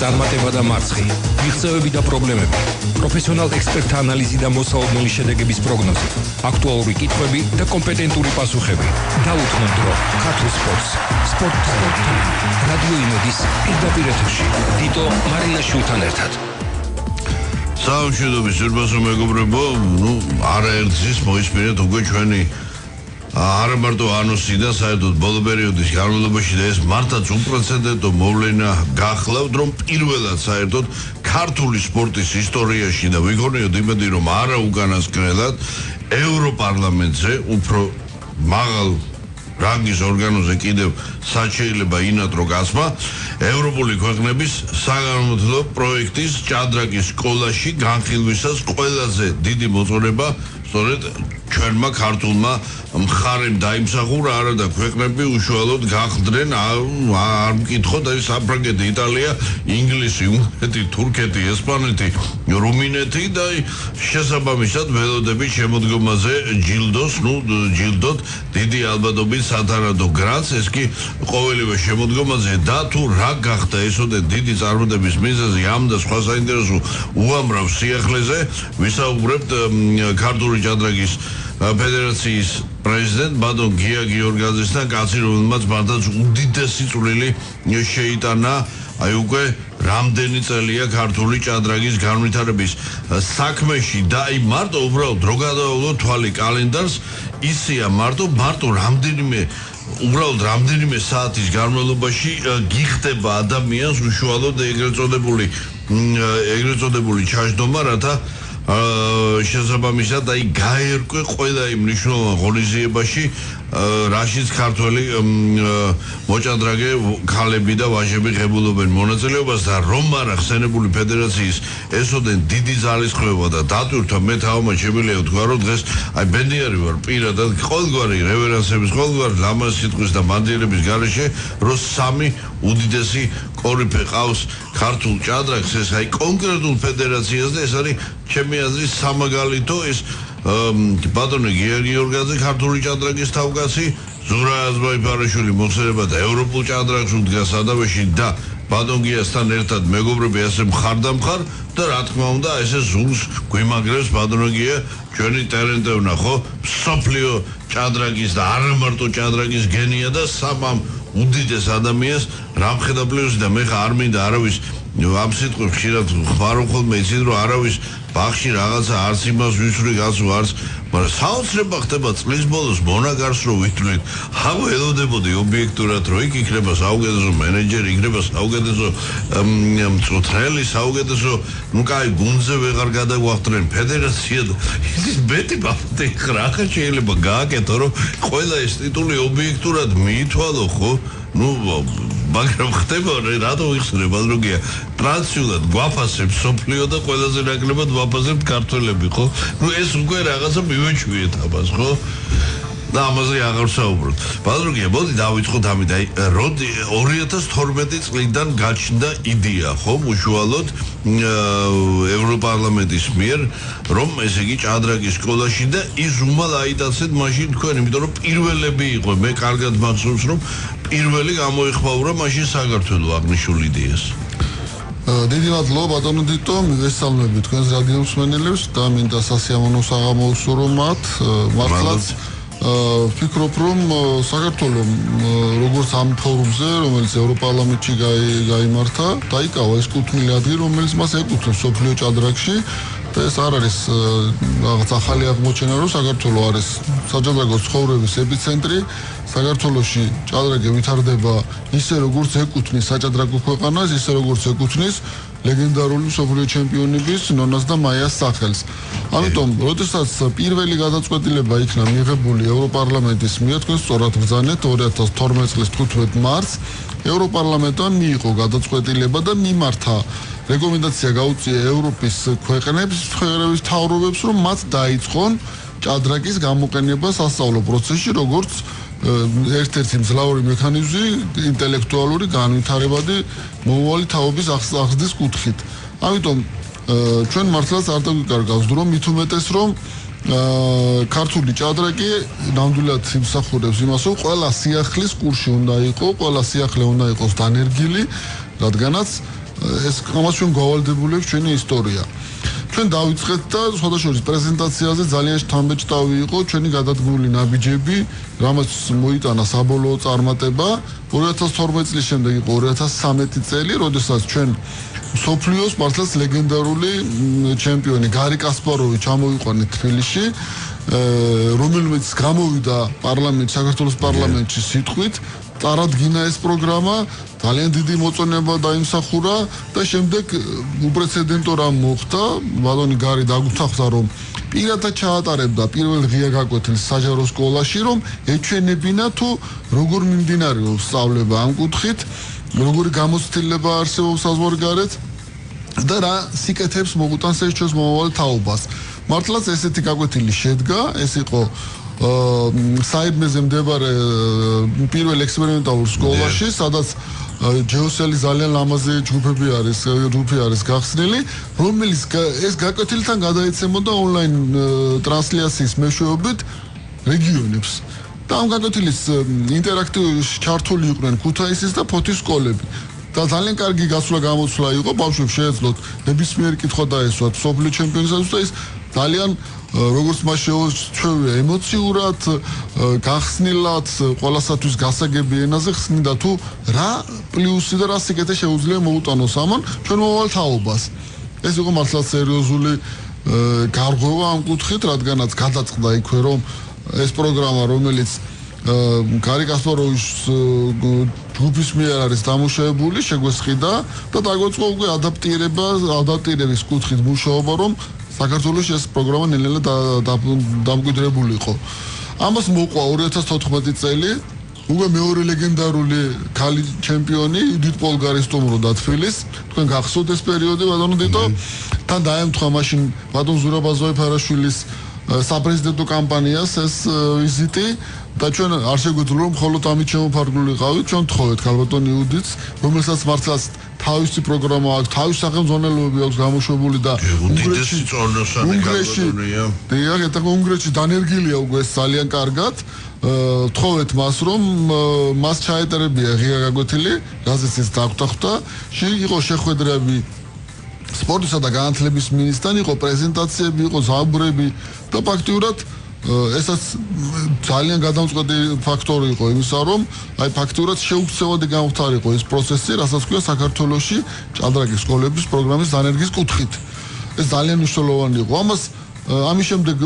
წარმატება და მარცხი, მიღწევები და პრობლემები, პროფესიონალ ექსპერტთა ანალიზი და მოსაოდნელი შედეგების პროგნოზი, აქტუალური კითხვები და კომპეტენტური პასუხები. დაუთმო დრო ქართულ სპორტს. სპორტ რადიო იმედის პირდაპირ ეთერში. დიტო მარინაშვილთან ერთად. საუშვიდობის ზურბასო მეგობრებო, არაერთის მოისმინეთ უკვე ჩვენი არა მარტო ანონსი და საერთოდ ბოლო პერიოდის განმავლობაში და ეს მართლაც უპრეცედენტო მოვლენა გახლავთ, რომ პირველად საერთოდ ქართული სპორტის ისტორიაში და ვიგონიოთ იმედი, რომ არა უკანასკნელად ევროპარლამენტზე უფრო მაღალ რანგის ორგანოზე კიდევ შეიძლება ინატრო გასმა ევროპული ქვეყნების საგანმანათლებლო პროექტის ჭადრაკის სკოლაში განხილვისას ყველაზე დიდი მოწონება სწორედ ჩვენმა ქართულმა მხარემ დაიმსახურა, არა და ქვეყნები უშუალოდ გახდნენ არ მკითხოთ აი საფრანგეთი, იტალია, ინგლისი, უნგრეთი, თურქეთი, ესპანეთი, რუმინეთი და შესაბამისად ველოდებით შემოდგომაზე ჯილდოთ დიდი ალბათობით სათანადო გრანტს, ეს კი ყოველივე შემოდგომაზე და თუ რა გახდა ესოდე დიდი წარმატების მიზეზი ამ და სხვა საინტერესო უამრავ სიახლეზე ვისაუბრებთ ქართული ჭადრაკის ფედერაციის პრეზიდენტ ბატონ გია გიორგაძესთან, კაცი რომელმაც მართლაც უდიდესი წვლილი შეიტანა აი უკვე რამდენი წელია ქართული ჭადრაკის განვითარების საქმეში და აი მარტო უბრალოდ რო გადავავლოთ თვალი კალენდარს, ისეა მარტო რამდენიმე საათის განმავლობაში გიხდება ადამიანს უშუალოდ ეგრეთ წოდებული ჩაჯდომა, რათა შესაბამისად აი გაერკვე ყველა იმ მნიშვნელოვან ღონისძიებაში, რაშიც ქართველი მოჭადრაკე ქალები და ვაჟები ღებულობენ მონაწილეობას და რომ არა ხსენებული ფედერაციის ესოდენ დიდი ძალისხმევა და დატვირთვა, მე თავმად შემიძლია ვთქვა, რომ დღეს აი ბედნიერი ვარ პირადად ყოველგვარი რევერანსების, ყოველგვარი ლამაზი სიტყვის და მანძილების გარეშე, რომ სამი უდიდესი კორიფე ყავს ქართულ ჭადრაკს, ეს აი კონკრეტულ ფედერაციას და ეს არის ჩემი აზრით სამაგალითო ეს ბატონი გია გიორგაძე ქართული ჭადრაკის თავკაცი, ზურა აზბაიფარაშვილი მოხსენება და ევროპულ ჭადრაკს უდგას სადავეში და ბატონ გიასთან ერთად მეგობრები ასე მხარდამხარ და რა თქმა უნდა ესე ზურს გვიმაგრებს ბატონო გია ჩვენი ტალენტევნა ხო მსოფლიო ჭადრაკის და არა მარტო ჭადრაკის გენია და სამამ უდიდეს ადამიანს რამხედაბლევს და მე არ მინდა არავის ამ სიტყვებს ხშირად ხმარო ხოლმე იცით რომ არავის ბაღში რაღაცა არც იმას ვისვრი გასულ არც, მაგრამ საოცრება ხდება წლის ბოლოს მონაგარს რო ვითვლით, აღო ელოდებოდი ობიექტურად რომ იქ იქნება საუკეთესო მენეჯერი, იქნება საუკეთესო მწვრთნელი, საუკეთესო კაი გუნდზე ვეღარ გადაგვახდნენ ფედერაცია და იცით მეტი ბაფტი ხრახა შეიძლება გააკეთო რომ ყველა ეს ტიტული ობიექტურად მიითვალო ხო? მაგრამ ხდება რატო იხსნებ ბაზროგია ტრანსულად გვაფასებს სოფლიო და ყველაზე ნაკლებად ვაფასებთ ქართველები ხო? ეს უკვე რაღაცა მივეჩვიეთ ამას ხო? და ამაზე აღარ საუბრობთ. ბაზროგია, მოდი დავიწყოთ ამით, აი 2012 წლიდან გაჩნდა იდეა, ხო, უშუალოდ ევროპარლამენტის მიერ, რომ ესე იგი ჭადრაკის სკოლაში და ის უმალ აიტაცეთ მაშინ თქვენ, იმიტომ რომ პირველები იყო, მე კარგად მახსოვს, რომ პირველი გამოიხმაურა მაშინ საქართველოს აღნიშნულ იდეას. დიდი მადლობა ბატონო დიტო, მივესალმები თქვენს რადიო მსმენელებს და მინდა სასიამოვნო საღამოუსო რომ მათ მართლაც ვფიქრობ რომ საქართველოს როგორც ამ ფორუმზე, რომელიც ევროპარლამენტში გაიმართა, დაიკავა ეს კუთვნილი ადგილი, რომელიც მას ეკუთვნის სოფლიო ჭადრაკში და ეს არ არის რაღაც ახალი აღმოჩენა, რომ საქართველოს არის საჭადრაკო ცხოვრების ეპიცენტრი. საქართველოში ჭადრაკი ვითარდება ისე როგორც ეკუთვნის საჭადრაკო ქვეყანას, ისე როგორც ეკუთვნის ლეგენდარული მსოფლიო ჩემპიონების ნონას და მაიას სახელს. ამიტომ, როდესაც პირველი გადაწყვეტილება იქნა მიღებული ევროპარლამენტის მიერ, თქვენ სწორად ბრძანეთ 2012 წლის 15 მარტს ევროპარლამენტთან მიიღო გადაწყვეტილება და მიმართა რეკომენდაცია გაუწია ევროპის ქვეყნებს, მთავრობის მთავრობებს, რომ მათ დაიწყონ ჭადრაკის გამოყენება სასწავლო პროცესში, როგორც ერთ-ერთი მძლავრი მექანიზმი ინტელექტუალური განვითარებადი მომავალი თაობის აღზრდის კუთხით. ამიტომ ჩვენ მართლაც არ დაგვიკარგავს დრო, მით უმეტეს რომ ქართული ჭადრაკი ნამდვილად იმსახურებს იმას, რომ ყველა სიახლის კურსი უნდა იყოს, ყველა სიახლე უნდა იყოს დანერგილი, რადგანაც ეს ამას ჩვენ გავალდებულებს ჩვენი ისტორია. ჩვენ დავიწყეთ და სხვადასხვა პრეზენტაციაზე ძალიან შთამბეჭდავი იყო ჩვენი გადადგმული ნაბიჯები, რამაც მოიტანა საბოლოო წარმატება. 2012 წლის შემდეგ იყო 2013 წელი, როდესაც ჩვენ მსოფლიოს მართლაც ლეგენდარული ჩემპიონი გარი კასპაროვი ჩამოიყვანეთ თბილისში, რომელმაც გამოვიდა საქართველოს პარლამენტში სიტყვით, წარადგინა ეს პროგრამა, ძალიან დიდი მოწონება დაიმსახურა და შემდეგ უპრეცედენტო რამ მოხდა, ბატონი გარი დაგუთახდა, რომ პირადად ჩაატარებდა პირველ ღია გაკვეთილს საჯარო სკოლაში, რომ ეჩვენებინა თუ როგორ მიმდინარეობს სწავლება ამ კუთხით, როგორი გამოცდილება არსებობს საზღვარგარეთ და რა სიკეთებს მოგუტანს ეს ჩვენს მომავალ თაობას. მართლაც ესეთი გაკვეთილი შედგა, ეს იყო საიდმეზე მდებარე პირველ ექსპერიმენტალურ სკოლაში, სადაც ჯეოსელი ძალიან ლამაზი ჯგუფი არის გახსნილი, რომელიც ეს გაკვეთილთან გადაეცემოდა ონლაინ ტრანსლაციის მეშვეობით რეგიონებს. და ამ გაკვეთილის ინტერაქტიული ჩართული იყვნენ ქუთაისის და ფოთის სკოლები. და ძალიან კარგი გამოცვლა იყო, ბავშვებს შეეძლოთ ნებისმიერი კითხვა დაესვათ მსოფლიო ჩემპიონატს და ის ძალიან როგორც მას შეუჩვევია ემოციურად, გახსნილად, ყველასათვის გასაგები ენაზე ხსნიდა თუ რა პლუსი და რა სიკეთე შეუძლია მოუტანოს ამან ჩვენ მომავალ თაობას. ეს იყო მართლაც სერიოზული გარღვევა ამ კუთხით, რადგანაც გადაწყდა იქვე, რომ ეს პროგრამა, რომელიც გარი კასპაროვის ჯგუფის მიერ არის დამუშავებული, შეგვესყიდა და დაგვეწყო უკვე ადაპტირების კუთხით მუშაობა, რომ საქართველოს ეს პროგრამა ნელ-ნელა დამკვიდრებული იყო. ამას მოყვა 2014 წელი, უკვე მეორე ლეგენდარული ქალი ჩემპიონი იუდით პოლგარი სტუმრობდა თბილისს. თქვენ გახსოვთ ეს პერიოდი, ბატონო დიტო? თან დაემთხვა მაშინ ბატონ ზურაბ აზოვი-ფარაშვილის საპრეზიდენტო კამპანიას ეს ვიზიტი და ჩვენ არ შეგვიძლია რომ მხოლოდ ამით შემოფარგლულიყავით, ჩვენ ვთხოვეთ ქალბატონ იუდიტს, რომელსაც მართლაც თავისი პროგრამა აქვს, თავისი სახელმძღვანელოები აქვს გამოშვებული და უნგრეთში დანერგილია უკვე ძალიან კარგად. ვთხოვეთ მას, რომ მას ჩაეტარებია ღია გაკვეთილი, რაზეც ის დაგვთანხმდა, იყო შეხვედრები სპორტისა და განათლების მინისტრთან, იყო პრეზენტაციები, იყო ზაბრები და ფაქტიურად ესაც ძალიან გადამწყვეტი ფაქტორი იყო იმისა, რომ აი ფაქტიურად შეუქცევადი გამختارიყო ეს პროცესი, რასაც ქვია საქართველოში ჭადრაკის სკოლების პროგრამის დანერგის კუთხით. ეს ძალიან მნიშვნელოვანი იყო. ამის შემდეგ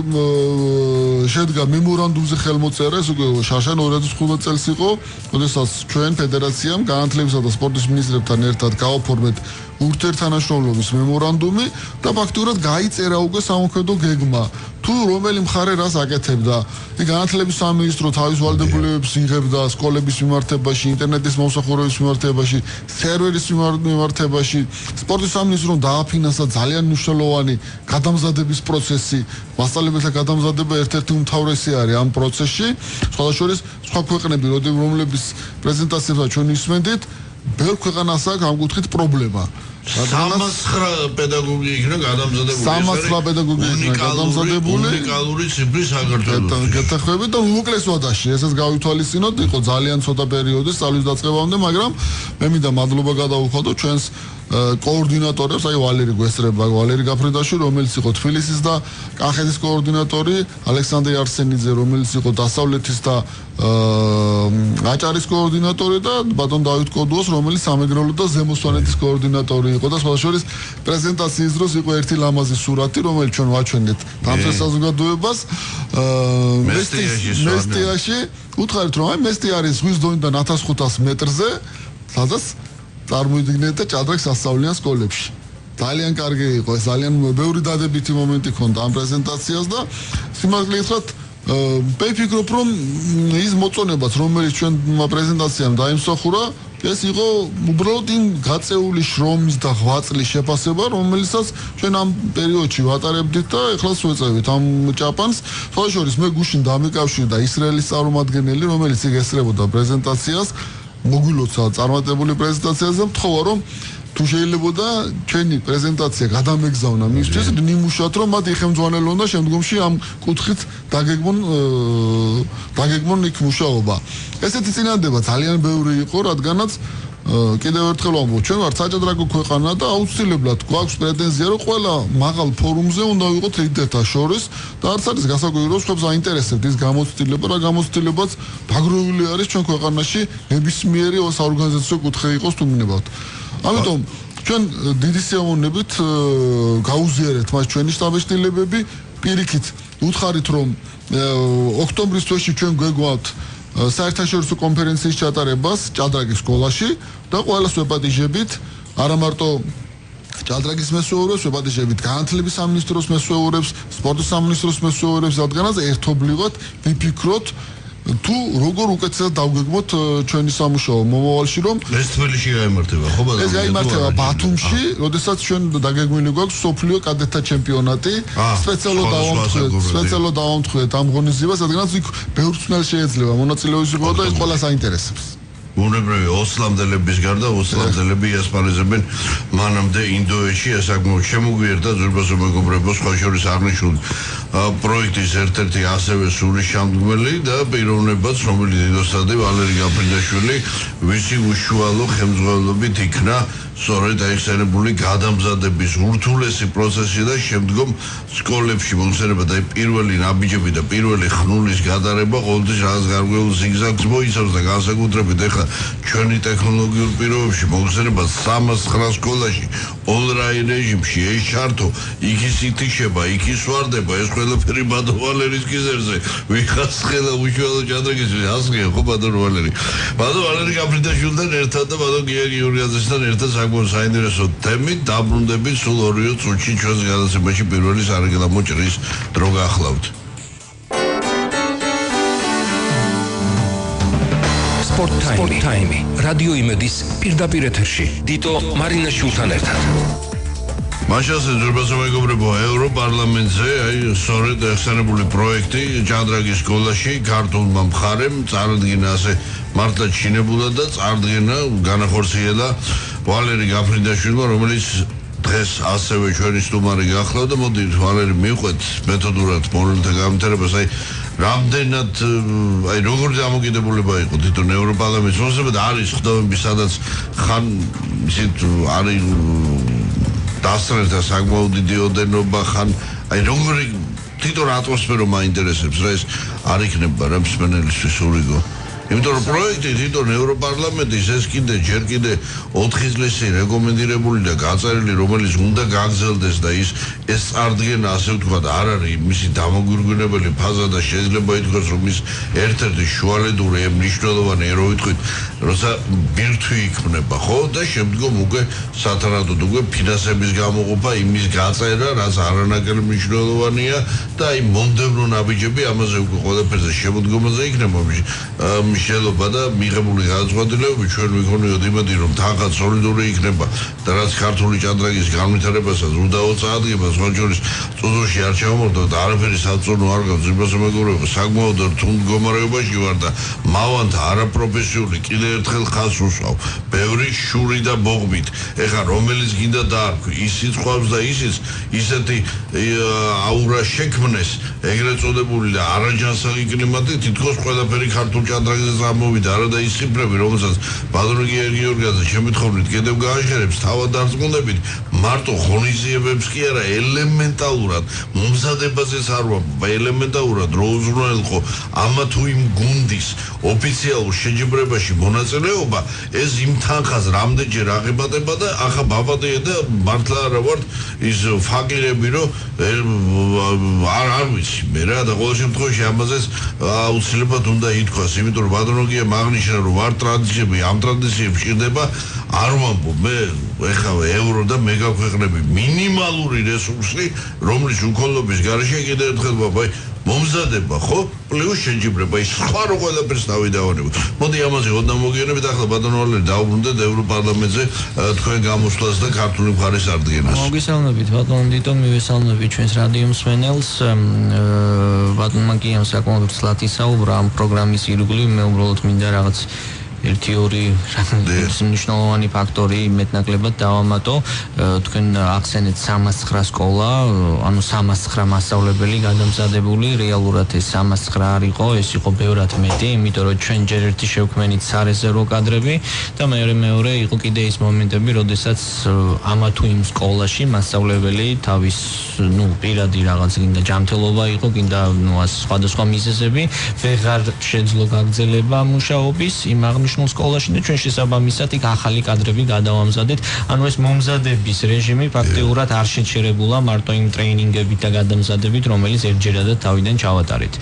შედგა მემორანდუმზე ხელმოწერა, ეს უკვე შაშან 2015 წელს იყო, როდესაც ჩვენ ფედერაციამ განათლებისა და სპორტის მინისტრებთან ერთად გავაფორმეთ ურთიერთთანაშრომლობის მემორანდუმი და ფაქტიურად გაიწერა უკვე სამოქმედო გეგმა. თუ რომელი მხარე რას აკეთებდა. განათლების სამინისტრო თავის ვალდებულებებს იღებდა სკოლების მიმართებაში, ინტერნეტის მომსახურების მიმართებაში, სერვერის მიმართებაში. სპორტის სამინისტრო დააფინანსა ძალიან მნიშვნელოვანი გადამზადების პროცესი. მასწავლებელთა გადამზადება ერთ-ერთი უმთავრესი არის ამ პროცესში. სხვა ქვეყნები, რომლების პრეზენტაციებს ჩვენ ისმენდით, ბევრ ქვეყანას აქვს ამ კუთხით პრობლემა. 309 პედაგოგი იქნა გადამზადებული. 309 პედაგოგი იქნა გადამზადებული. უნიკალური ციფრი საქართველოში. გეთახვებით და უმოკლეს ვადაში, ესეც გავითვალისწინოთ, იყო ძალიან ცოტა პერიოდი სწავლის დაწყებამდე, მაგრამ მე მინდა მადლობა გადავუხადო ჩვენს კოორდინატორებს, აი ვალერი გვესწრება, ვალერი გაფრინდაშვილი, რომელიც იყო თბილისის და კახეთის კოორდინატორი, ალექსანდრე არსენიძე, რომელიც იყო დასავლეთის და აჭარის კოორდინატორი და ბატონ დავით კოდუოს, რომელიც სამეგრელო და ზემო სვანეთის კოორდინატორი იყო და სხვადასხვა პრეზენტაციის დროს იყო ერთი ლამაზი სურათი, რომელიც ჩვენ ვაჩვენეთ დამცველ საზოგადოებას მესტიაში. უთხარით რომ აი მესტი არის ზღვის დონიდან 1500 მეტრზე, სადაც წარმოიდგინეთ და ჭადრაკს ასწავლიან სკოლებში. ძალიან კარგი იყო, ძალიან ბევრი დადებითი მომენტი ჰქონდა ამ პრეზენტაციას და სიმართლე გითხრათ, მე ვფიქრობ, რომ ის მოწონებაც, რომელიც ჩვენ პრეზენტაციამ დაიმსახურა, ეს იყო უბრალოდ იმ გაწეული შრომის და ღვაწლის შეფასება, რომელიცაც ჩვენ ამ პერიოდში ვატარებდით და ეხლაც ვეწევით ამ ჭაპანს. სხვადასხვა მე გუშინ დამიკავშირე და ისრაელის წარმომადგენელი, რომელიც იგესწრებოდა პრეზენტაციას, მოგვილოცა წარმატებული პრეზენტაციაზე, ვთხოვა რომ თუ შეიძლებოდა ჩვენი პრეზენტაცია გადამეგზავნა მისთვის, ნიმუშად რომ მათ იხელმძღვანელონ და შემდგომში ამ კუთხით დაგეგმონ იქ მუშაობა. ესეთი წინადადება ძალიან ბევრი იყო, რადგანაც კიდევ ერთხელ ვამბობ, ჩვენ ვართ საჭადრაკო ქვეყანა და აუცილებლად გვაქვს პრეტენზია, რომ ყველა მაღალ ფორუმზე უნდა ვიყოთ ლიდერთა შორის და არც არის გასაკვირი, რომ სხვებს აინტერესებთ ის გამოცდილება, რა გამოცდილებაც დაგროვილი არის ჩვენ ქვეყანაში ნებისმიერი საორგანიზაციო კუთხე იყოს თუ მინებავთ. ამიტომ ჩვენ დიდი სიამოვნებით გაუზიარეთ მას ჩვენი შტაბ-შტილებები, პირიქით უთხარით, რომ ოქტომბრის თვეში ჩვენ გვეგვავთ საერთაშორისო კონფერენციის ჩატარებას ჭადრაკის სკოლაში და ყველას ვეპატიჟებით, არა მარტო ჭადრაკის მესვეურებს, ვეპატიჟებით განათლების სამინისტროს მესვეურებს, სპორტის სამინისტროს მესვეურებს, რადგანაც ერთობლივად ვიფიქროთ თუ როგორ უკეთესად დავგეგმოთ ჩვენი სამუშაო მომავალში, რომ ეს თბილისში გაიმართება, ხო ბატონო? ეს გაიმართება ბათუმში, როდესაც ჩვენ დაგეგმილი გვაქვს სოფლიო კადეტთა ჩემპიონატი, სპეციალურად დავამთხვიეთ ამ ღონისძიებას, რადგანაც იქ ბევრ წვნელ შეიძლება მონაწილეობის იყო და ეს ყველას აინტერესებს. უნებრივი ოსლამდელების გარდა ოსლამდელები იასპარეზებენ მანამდე ინდოეთში, ეს საკმაოდ შემოგვიერთა ძვირფასო მეგობრებო, სხვა შორის აღნიშნული პროექტის ერთ-ერთი ასევე სულის შემდგმელი და პიროვნებაც, რომელიც დიდოსადი ვალერი გაფრინდაშვილი, ვისი უშუალო ხელმძღვანელობით იქნა სწორედ აიხსენებული გადამზადების ურთულესი პროცესი და შემდგომ სკოლებში მოხსენება და პირველი ნაბიჯები და პირველი ხნულის გადარება ყოველთვის რაღაც გარკვეულ ზიგზაგს მოიცავს და განსაკუთრებით ეხლა ჩვენი ტექნოლოგიურ პირობებში მოხსენება 309 სკოლაში ონლაინ რეჟიმში ეს ჩართო იქ ისითიშება, იქ ისვარდება, ეს ყველაფერი ბატონ ვალერის გიზერზე ვიხას ხელა უშუალო ჭადრაკის ასგია, ხო ბატონ ვალერი? ბატონ ვალერი გაფრინდაშვილთან ერთად და ბატონ გია გიორგიაძესთან ერთად საინტერესო თემით დაბრუნდებით სულ 2 წუთში ჩვენს გადაცემაში პირველი სარეკლამო ჭრის დრო გახლავთ. Sport Time. რადიო იმედის პირდაპირ ეთერში. დიტო მარინაშვილთან ერთად. მაშასე ძვირფასო მეგობრებო, ევროპარლამენტზე სწორედ ახსენებული პროექტი ჭადრაკის სკოლაში ქართულმა მხარემ წარადგინა ასე მართლაც შინებულად და წარდგენა განახორციელა ვალერი გაფრინდაშვილმა, რომელიც დღეს ასევე ჩვენი სტუმარი გახლავდა და მოდით ვალერი მივყვეთ მეთოდურად მონოლთა გამთერებას, რამდენად როგორ დამოკიდებულება იყო თვითონ ევროპარლამენტის მოსება და არის ხდომები, სადაც ხან ისეთ არის დასწრება საკმაოდ დიდი ოდენობა, ხან როგორი თვითონ ატმოსფერო მაინტერესებს რა ეს არ იქნება რა მსმენელისთვის ურიგო. იმიტომ რომ პროექტი თვითონ ევროპარლამენტის ეს კიდე ჯერ კიდე 4 წლისი რეკომენდირებული და გაწერილი, რომელიც უნდა გაგრძელდეს და ეს წარდგენა ასე ვთქვათ არ არის მისი დამოგვირგვინებელი ფაზა და შეიძლება ითქვას რომ ის ერთ-ერთი შუალედური მნიშვნელოვანი რო ვიტყვით, როცა ბირთვი იქმნება, ხო? და შემდგომ უკვე სათანადოდ უკვე ფინანსების გამოყოფა, იმის გაწერა, რაც არანაკლებ მნიშვნელოვანია და აი მომდევნო ნაბიჯები ამაზე უკვე ყველაფერზე შემოდგომაზე იქნება მშელობა და მიღებული გადაწყვეტილებები ჩვენ ვიქონიოთ იმედი რომ თანხად სოლიდური იქნება და რაც ქართული ჭადრაკის განვითარებასაც უდაოდ წაადგება, სხვა შორის წუზოში არ ჩამოვარდა და არაფერი საწონო არ გაქვს, ძვირფასო მეგობრებო, საკმაოდ რთულ მდგომარეობაში ვარ და მავანთა არაპროფესიული კიდე ერთხელ ხაზს უსვავ, ბევრი შური და ბოღმით, ეხლა რომელიც გინდა დაარქვი, ისიც ყვავს და ისიც ისეთი აურა შექმნეს, ეგრეთ წოდებული და არაჯანსაღი კლიმატი, თითქოს ყველაფერი ქართულ ჭადრაკზე გამოვიდა, არა და ის ციფრები, რომელსაც ბატონი გიორგიაძე შემთხვევლით კიდევ გააჟღერებს, თავად დარწმუნდებით, მარტო ღონისძიებებს კი არა, ელემენტალურად მომზადებაზეც არ ვამბობ, ელემენტალურად რო უზრუნველყო ამა თუ იმ გუნდის ოფიციალურ შეჯიბრებაში მონაწილეობა, ეს იმ თანხას რამდენჯერ აღებადება და ახლა ბაბადია და მართლა არა ვართ ის ფაკირები, რომ არ ვიცი მე რა და ყოველ შემთხვევაში ამაზეც აუცილებლად უნდა ითქვას, იმიტომ რომ ბატონოგია მაგნიშნა რომ ვარ ტრადიციები, ამ ტრადიციებში ჭირდება არ ვამბობ მე ეხლა ევრო და მეგა ქვეყნები მინიმალური რესურსი, რომლის უქონლობის გარეშე კიდევ ერთხელ ვაბაი მომზადება, ხო? პლუს შეჯიბრება, ის სხვა რო ყველაფერს დავიდავანებოთ. მოდი ამაზე ოდნა მოგიონებით, ახლა ბატონო ვალერი დაუბრუნდეთ ევროპარლამენტზე თქვენ გამოსვლას და ქართული მხარის ადგენას. მოგესალმებით ბატონო დიტო, მივესალმებით ჩვენს რადიო მსმენელს. ბატონმა კი ამ საკმაოდ ცლად ისაუბრა ამ პროგრამის ირგვლივ, მე უბრალოდ მინდა რაღაც ერთი ორი მნიშვნელოვანი ფაქტორი მეტნაკლებად დავამატო. თქვენ ახსენეთ 309 სკოლა, ანუ 309 მასწავლებელი გადამზადებული, რეალურად ეს 309 არ იყო, ეს იყო ბევრად მეტი, იმიტომ რომ ჩვენ ჯერ ერთი შევქმნით სარეზერვო კადრები და მეორე იყო კიდე ის მომენტები, როდესაც ამა თუ იმ სკოლაში მასწავლებელი თავის, პირადი რაღაც გინდა ჯანმრთელობა იყო, გინდა სხვადასხვა მიზეზები, ვეღარ შეძლო გაგრძელება მუშაობის იმ აღნიშნულ სკოლაში და ჩვენ შესაბამისად იქ ახალი კადრები გადავამზადეთ. ანუ ეს მომზადების რეჟიმი ფაქტიურად არ შეჩერებულა მარტო იმ ტრეინინგებით და გადამზადებით, რომელიც ერთჯერადად თავიდან ჩავატარეთ.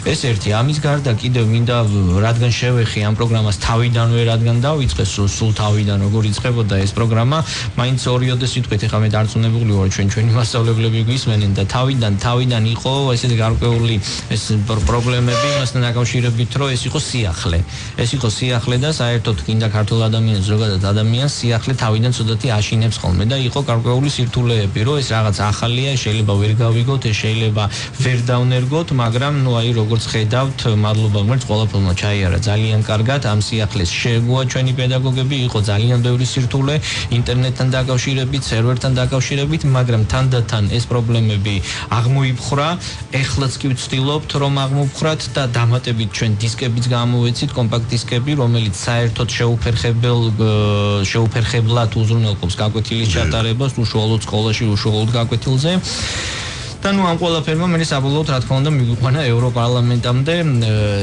ეს ერთი, ამის გარდა კიდევ მინდა რადგან შევეხი ამ პროგრამას თავიდანვე რადგან დავიწყეს, სულ თავიდან როგორ იწყებოდა ეს პროგრამა, მაინც ორიოდე სიტყვით ეხლა მე დარწმუნებული ვარ ჩვენი მასწავლებლები გვისმენენ და თავიდან იყო ესეთი გარკვეული ეს პრობლემები იმასთან დაკავშირებით, რომ ეს იყო სიახლე. ეს იყო სიახლე და საერთოდ კიდე ქართულ ადამიანს ზოგადად ადამიანს სიახლე თავიდან ცოტათი აშინებს ხოლმე და იყო გარკვეული სირთულეები, რომ ეს რაღაც ახალია, შეიძლება ვერ გავიგოთ, ეს შეიძლება ვერ დავნერგოთ, მაგრამ აი როგორც ხედავთ, მადლობა ღმერთს ყველაფერმა ჩაიარა ძალიან კარგად, ამ სიახლეს შეეგუა ჩვენი პედაგოგები, იყო ძალიან ბევრი სირთულე ინტერნეტთან დაკავშირებით, სერვერთან დაკავშირებით, მაგრამ თანდათან ეს პრობლემები აღმოიფხვრა, ეხლაც კი ვცდილობთ რომ აღმოვფხრათ და დამატებით ჩვენ დისკებიც გამოვეცით, კომპაქტ დისკები, რომელიც საერთოდ შეუფერხებლად უზრუნველყოფს გაკვეთილის ჩატარებას უშუალოდ სკოლაში, უშუალოდ გაკვეთილზე. და ამ ყველაფერმა მე საბოლოოდ რა თქმა უნდა მიგვიყვანა ევროპარლამენტამდე.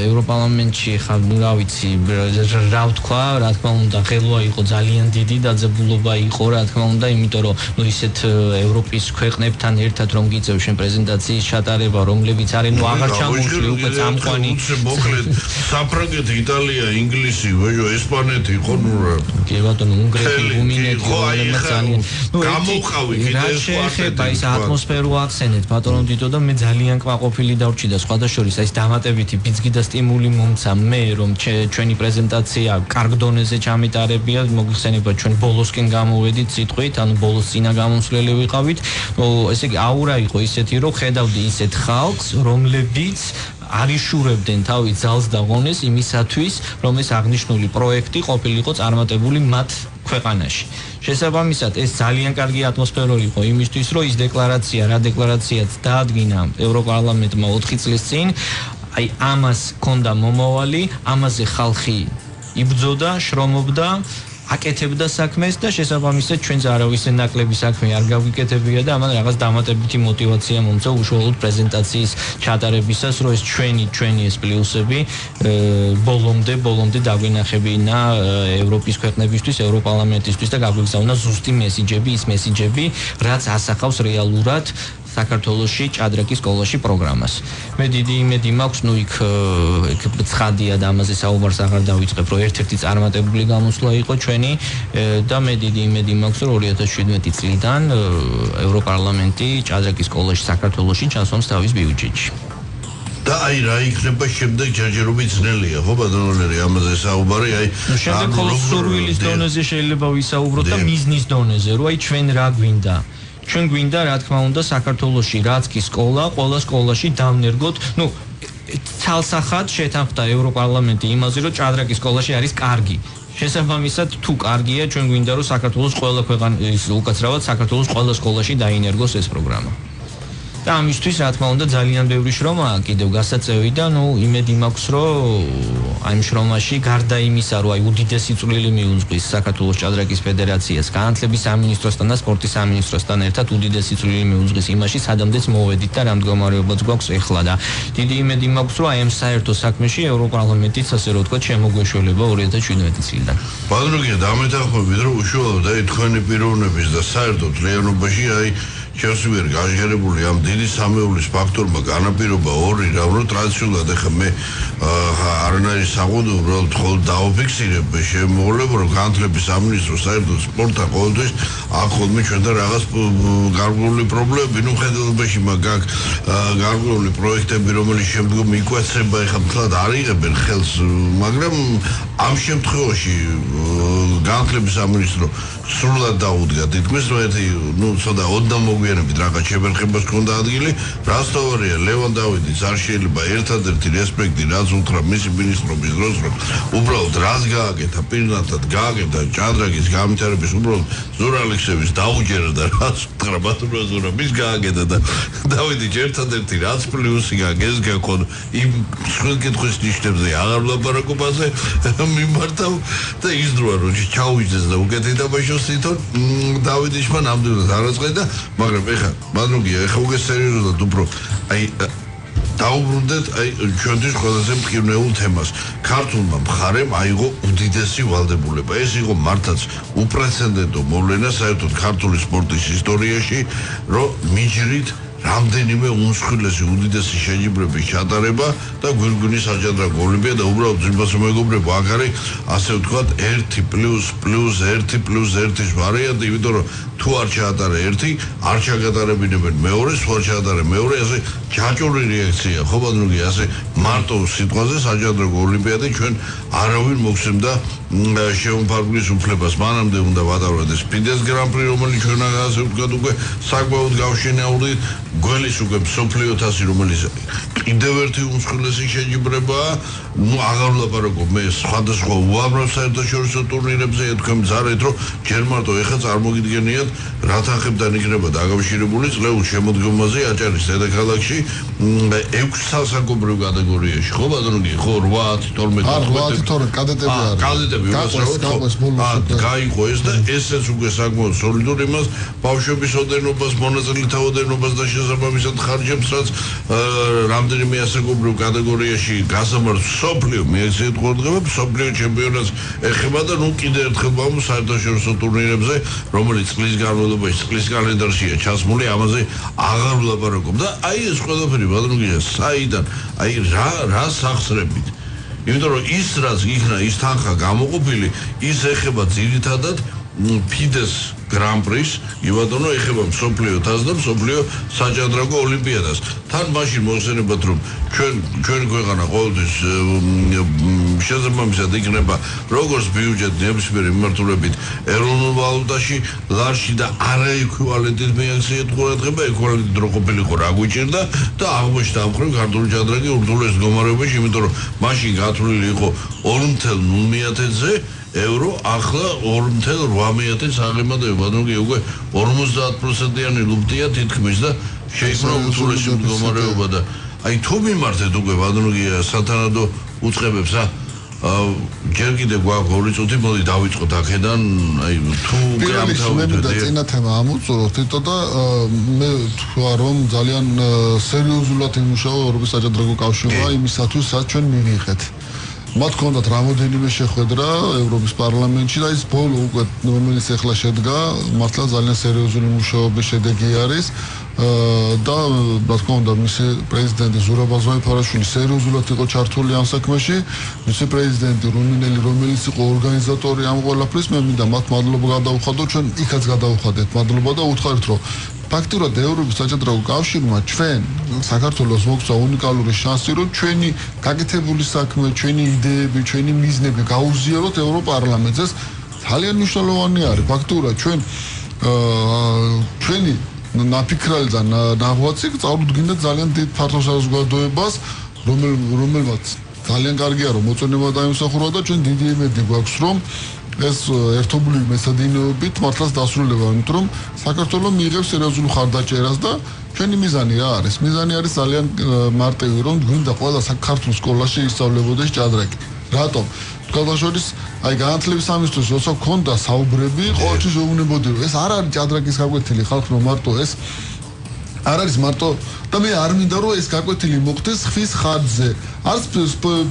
ევროპარლამენტში ხა რა ვიცი, რა ვთქვა, რა თქმა უნდა ხელვა იყო ძალიან დიდი, დაძაბულობა იყო, რა თქმა უნდა, იმიტომ რომ ისეთ ევროპის ქვეყნებთან ერთად რომ გიწევ შენ პრეზენტაციის ჩატარება, რომლებიც არიან აღარ ჩამოშლი უკვე წამყვანი. მოკლედ საფრანგეთი, იტალია, ინგლისი, ესპანეთი იყო კი ბატონო, უნგრეთი, რუმინეთი, რომლებიც ძალიან გამოვყავი კიდე ეს შეეხება ის ატმოსფერო ახსენეთ ბატონო დიდო და მე ძალიან კმაყოფილი დავჭი და სხვათა შორის ეს დამატებითი ბიძგი და სტიმული მომცა მე რომ ჩვენი პრეზენტაცია კარგ დონეზე ჩამიტარებია მოგხსენება ჩვენ ბოლოსკენ გამოვედით სიტყვით ანუ ბოლოს წინა გამოსვლელი ვიყავით ესე იგი აურა იყო ისეთი რომ ხედავდი ისეთ ხალხს რომლებიც არიშურებდნენ თავის ძალს და ღონეს იმისათვის რომ ეს აღნიშნული პროექტი ყოფილიყო წარმატებული მათ ქვეყანაში. შესაბამისად ეს ძალიან კარგი ატმოსფერო იყო იმისთვის რომ ის რა დეკლარაციაც დაადგინა ევროპარლამენტმა 4 წლის წინ აი ამას ჰქონდა მომავალი, ამაზე ხალხი იბრძოდა, შრომობდა აკეთებდა საქმეს და შესაბამისად ჩვენც არავის ნაკლები საქმე არ გავიკეთებია და ამან რაღაც დამატებითი мотиваცია მომცა უშუალოდ პრეზენტაციის ჩატარებისას რომ ეს ჩვენი ეს პლუსები ბოლომდე დაგვენახებინა ევროპის ქვეყნებისთვის, ევროპარლამენტისთვის და გაგვიგზავნა ზუსტი მესიჯები, ის მესიჯები, რაც ასახავს რეალურად საქართველოში ჭადრაკის სკოლაში პროგრამას. მე დიდი იმედი მაქვს, იქ ცხადია და ამაზე საუბარს აღარ დავიწყებ, რომ ერთ-ერთი წარმატებული გამოსვლა იყო ჩვენი და მე დიდი იმედი მაქვს, რომ 2017 წლიდან ევროპარლამენტი ჭადრაკის სკოლაში საქართველოში ჩასვამს თავის ბიუჯეტში. და აი რა იქნება შემდეგ ჯერჯერობით ძნელია, ხო ბატონოლერი ამაზე საუბარი, აი შემდეგ ხოლმე სურვილის დონეზე შეიძლება ვისაუბროთ და მიზნის დონეზე, რომ აი ჩვენ რა გვინდა. ჩვენ გვინდა რა თქმა უნდა საქართველოში რაც კი სკოლა, ყველა სკოლაში დავნერგოთ, ცალსახად შეთანხმდა ევროპარლამენტი იმაზე, რომ ჭადრაკის სკოლაში არის კარგი. შესაბამისად, თუ კარგია, ჩვენ გვინდა რომ საქართველოს ყველა ქვეყანის უკაცრავად საქართველოს ყველა სკოლაში დაინერგოს ეს პროგრამა. და ამისთვის რა თქმა უნდა ძალიან ბევრი შრომაა კიდევ გასაწევი და იმედი მაქვს რომ აი შრომაში გარდა იმისა რომ აი უდიდესი წვლილი მიუძღვის საქართველოს ჭადრაკის ფედერაციას განათლების სამინისტროსთან და სპორტის სამინისტროსთან ერთად უდიდესი წვლილი მიუძღვის იმაში სადამდეც მოვედით და რა მდგომარეობაც გვაქვს ეხლა და დიდი იმედი მაქვს რომ აი ამ საერთო საქმეში ევროპარლამენტიც ასე რომ ვთქვათ შემოგვეშველება 2017 წლიდან. ბატონო დამეთანხმებით რომ უშუალოდ აი თქვენი პიროვნების და საერთოდ რეალობაში აი ჩემს მიერ გაჟღერებული ამ დიდი სამეულის ფაქტორმა განაპირობა ორი რომ ტრადიციულად ახლა მე არანაირი საყუდო უბრალოდ ხოლმე დავფიქსირებ შემოღლება რომ განათლების სამინისტრო საერთოდ სპორტთან ყოველთვის აქ ხოლმე ჩვენთან რაღაც გარკვეული პრობლემები ხედავობაში მაგ გარკვეული პროექტები რომელიც შემდგომ იკვეცება ახლა მთლად არ იღებენ ხელს მაგრამ ამ შემთხვევაში განათლების სამინისტრო სრულად დაუდგა თითქმის ერთი ცოტა ოდნავ მოგვიანებით რაღაც შებერხებას ჰქონდა ადგილი, რაც თავარია ლევან დავიდის არ შეიძლება ერთადერთი რესპექტი რაც უთხრა მისი მინისტრობის დროს, რომ უბრალოდ რაც გააკეთა პირნათად გააკეთა ჭადრაკის გამიტარების უბრალოდ ზურა ალექსეევის დაუჯერა და რაც უთხრა ბატონო ზურა მის გააკეთა და დავიდი ერთადერთი რაც პლუსი გაგეს გაქონ იმ სხვადასხვა ნიშნებზე აღარ ვლაპარაკობაზე მიმართავ და ის დროა რომ ჩაუვიდეს და უკეთ ეთაპაშოს თვითონ დავიდის მან ამდენად არაწყდა მაგრამ ეხა ბატონგია ეხა უკვე სერიოზულად უფრო აი დაუბრუნდეთ აი ჩვენთვის ყველაზე მყინვარულ თემას ქართულმა მხარემ აიღო უდიდესი ვალდებულება ეს იყო მართლაც უპრეცედენტო მოვლენა საერთოდ ქართული სპორტის ისტორიაში რომ მიჯრით რამდენიმე უმსხვილესი უდიდესი შეჯიბრების ჩატარება და გვირგვინის საჯადრაკო ოლიმპიადა და უბრალოდ ძვირფასო მეგობრებო აქ არის ასე ვთქვათ 1+1+1+1 ვარიანტი იმიტომ რომ თუ არ ჩაატარე ერთი არ ჩაგატარებინებენ მეორე სხვა ჩაატარე მეორე ასე ჯაჭვური რეაქცია ხო ბატონო ასე მარტო სიტყვაზე საჯადრაკო ოლიმპიადა ჩვენ არავინ მოგვცემდა შეუმფარგლის უფლებას მანამდე უნდა ვატაროთ ეს ფიდეს გრან-პრი რომელიც ჩვენ ასე ვთქვათ უკვე საკმაოდ გავშენაურდით გველის უკვე სოფლიო თასი რომელიც კიდევ ერთი უმსხვილესი შეჯიბრებაა ნუ აღარ ვლაპარაკობ მე სხვადასხვა უამრავ საერთაშორისო ტურნირებზე თქვენ მზარეთ რომ ჯერ მარტო ეხა წარმოგიდგენიათ რა თანხებთან იქნება დაკავშირებული წლეულ შემოდგომაზე აჭარის დედაქალაქში 6 სასაკობრივ კატეგორიაში ხო ბატონო ხო 8 12 კადეტები არის კადეტები უბრალოდ გაიყო ეს და ესეც უკვე საკმაოდ სოლიდური იმას ბავშვების ოდენობას მონაწილეთა ოდენობას და შესაბამისად ხარჯებს რაც რამდენიმე ასაკობრივ კატეგორიაში გასამართ სოფლიო მიეცეთ ყურადღება სოფლიო ჩემპიონატს ეხება და ნუ კიდევ ერთხელ ბავშვ საერთაშორისო ტურნირებზე რომელიც წლის განმავლობაში წლის კალენდარშია ჩასმული ამაზე აღარ ვლაპარაკობ და აი ეს ყველაფერი ბატონო გია საიდან აი რა სახსრებით იმიტომ რომ ის რაც იქნა ის თანხა გამოყოფილი ის ეხება ძირითადად ფიდეს გრან-პრის იბატონო ეხება მსოფლიო თასს და მსოფლიო საჯადრაკო ოლიმპიადას თან მაშინ მოხსენებათ რომ ჩვენი ქვეყანა ყოველთვის შესაბამისად იქნება როგორც ბიუჯეტ ნებისმიერი მიმართულებით ეროვნულ ვალუტაში ლარში და არაექვივალენტით მიაქციეთ ყურადღება ექვივალენტით რო ყოფილიყო რა გვიჭირდა და აღმოჩნდა ამ მხრივ ქართული ჭადრაკი ურთულეს მდგომარეობაში იმიტომ რომ მაშინ გათვლილი იყო 2.0 ევრო ახლა 2.8 აღემატება ბატონო უკვე 50%-იანი ლუფტია თითქმის და შეიქმნა ურთულესი მდგომარეობა და აი თუ მიმართეთ უკვე ბატონო სათანადო უწყებებს ჯერ კიდევ გვაქვს 2 წუთი მოდი დავიწყოთ აქედან აი თუ გამთავრდეთ და წინა თემა ამოწურო თვითონ და მე თქვა რომ ძალიან სერიოზულად იმუშავა ევროპის საჯადრაკო კავშირმა იმისათვის რაც ჩვენ მივიღეთ მათ ჰქონდათ რამოდენიმე შეხვედრა ევროპის პარლამენტში და ის ბოლო უკვე რომელიც ახლა შედგა მართლა ძალიან სერიოზული მუშაობის შედეგი არის და რა თქმა უნდა მისი პრეზიდენტი ზურაბ აზმაიფარაშვილი სერიოზულად იყო ჩართული ამ საქმეში მისი პრეზიდენტი რუმინელი რომელიც იყო ორგანიზატორი ამ ყველაფრის მე მინდა მათ მადლობა გადავუხადო ჩვენ იქაც გადავუხადეთ მადლობა და უთხრით რომ ფაქტურად ევროპის საჯადრაკო კავშირმა ჩვენ საქართველოს მოგცა უნიკალური შანსი რომ ჩვენი გაკეთებული საქმე, ჩვენი იდეები, ჩვენი მიზნები გაუზიაროთ ევროპარლამენტს ძალიან მნიშვნელოვანი არის ფაქტურად ჩვენი ნაფიქრალი და ნაღვაწი წარუდგინდა ძალიან დიდ ფართოსაზოგადოებას რომელმაც ძალიან კარგია რომ მოწონება დაიმსახურა და ჩვენ დიდი იმედი გვაქვს რომ ეს ერთობლივი მეცადინეობით მართლაც დასრულდება იმიტომ რომ საქართველოს მიიღებს სერიოზულ ხარდაჭერას და ჩვენი მიზანი რა არის მიზანი არის ძალიან მარტივი რომ გვინდა ყველა საქართველოს სკოლაში ისწავლებოდეს ჭადრაკი რატომ გადაშორის აი განათლების სამინისტროს როცა გქონდა საუბრები ყოველთვის ეუბნებოდი რომ ეს არ არის ჭადრაკის გაკვეთილი ხალხო მარტო ეს არ არის მარტო და მე არ მინდა რომ ეს გაკვეთილი მოხდეს ხვის ხარჯზე არც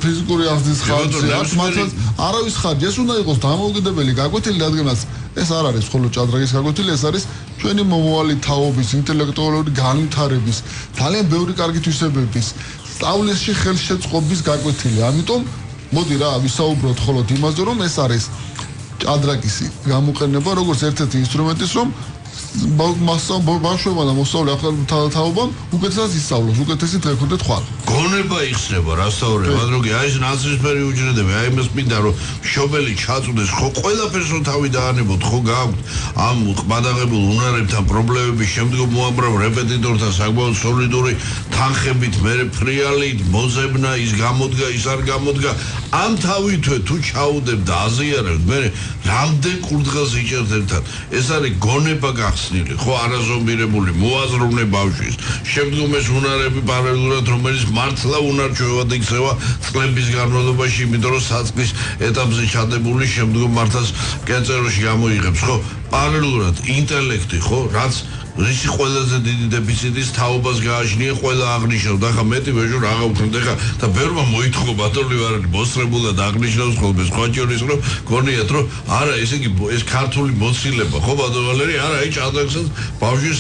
ფიზიკური აღზრდის ხარჯზე არც მართლაც არავის ხარჯი ეს უნდა იყოს დამოუკიდებელი გაკვეთილი რადგანაც ეს არ არის მხოლოდ ჭადრაკის გაკვეთილი ეს არის ჩვენი მომავალი თაობის ინტელექტუალური განვითარების ძალიან ბევრი კარგი თვისებების სწავლისში ხელშეწყობის გაკვეთილი ამიტომ მოდი რა ვისაუბროთ მხოლოდ იმაზე რომ ეს არის ჭადრაკის გამოყენება როგორც ერთ-ერთი ინსტრუმენტის რომ ბავშვებმა და მოსწავლე ახალთაობამ უკეთესად ისწავლოს, უკეთესი დღე ქონდეთ ხვალ. გონება იხსნება, რასაორე, მაგრამ აი ეს ნაცრისფერი უჯრედები, აი იმას მინდა რომ მშობელი ჩაწვდეს, ხო ყველაფერს რომ თავი დაანებოთ, ხო გააქვთ ამ ყბადაღებულ უნარებთან პრობლემები, შემდგომ მოამბრავ რეპეტიტორთან საკმაოდ სოლიდური თანხებით, მე ფრიალით, მოზებნა, ის გამოდგა, ის არ გამოდგა, ამ თავითვე თუ ჩაუდებ და აზიარებთ, მე რამდენ კურდღელს იჭერთ ერთად. ეს არის გონება გახსნილი, ხო არაზომბირებული, მოაზროვნე ბავშვის. შემდგომ ეს უნარები პარალელურად რომელიც მართლა უნარჩვევად იქცევა წლების განმავლობაში, იმიტომ რომ საწყის ეტაპზე ჩადებული შემდგომ მართლაც კენწეროში გამოიღებს, ხო? პარალელურად ინტელექტი, ხო, რაც რისი ყველაზე დიდი დეფიციტის თაობას გააჩნია, ყველა აღნიშნავდა, ხა მეტი ვეჟო რაღა უქნდა, ხა და ბევრმა მოითხოვა ბატონი ვარ მოსრებულად აღნიშნავს ხოლმე სხვა ჯორის რომ გონიათ რომ არა ესე იგი ეს ქართული მოცილება ხო ბატონო ვალერი არა აი ჭადრაკსაც ბავშვის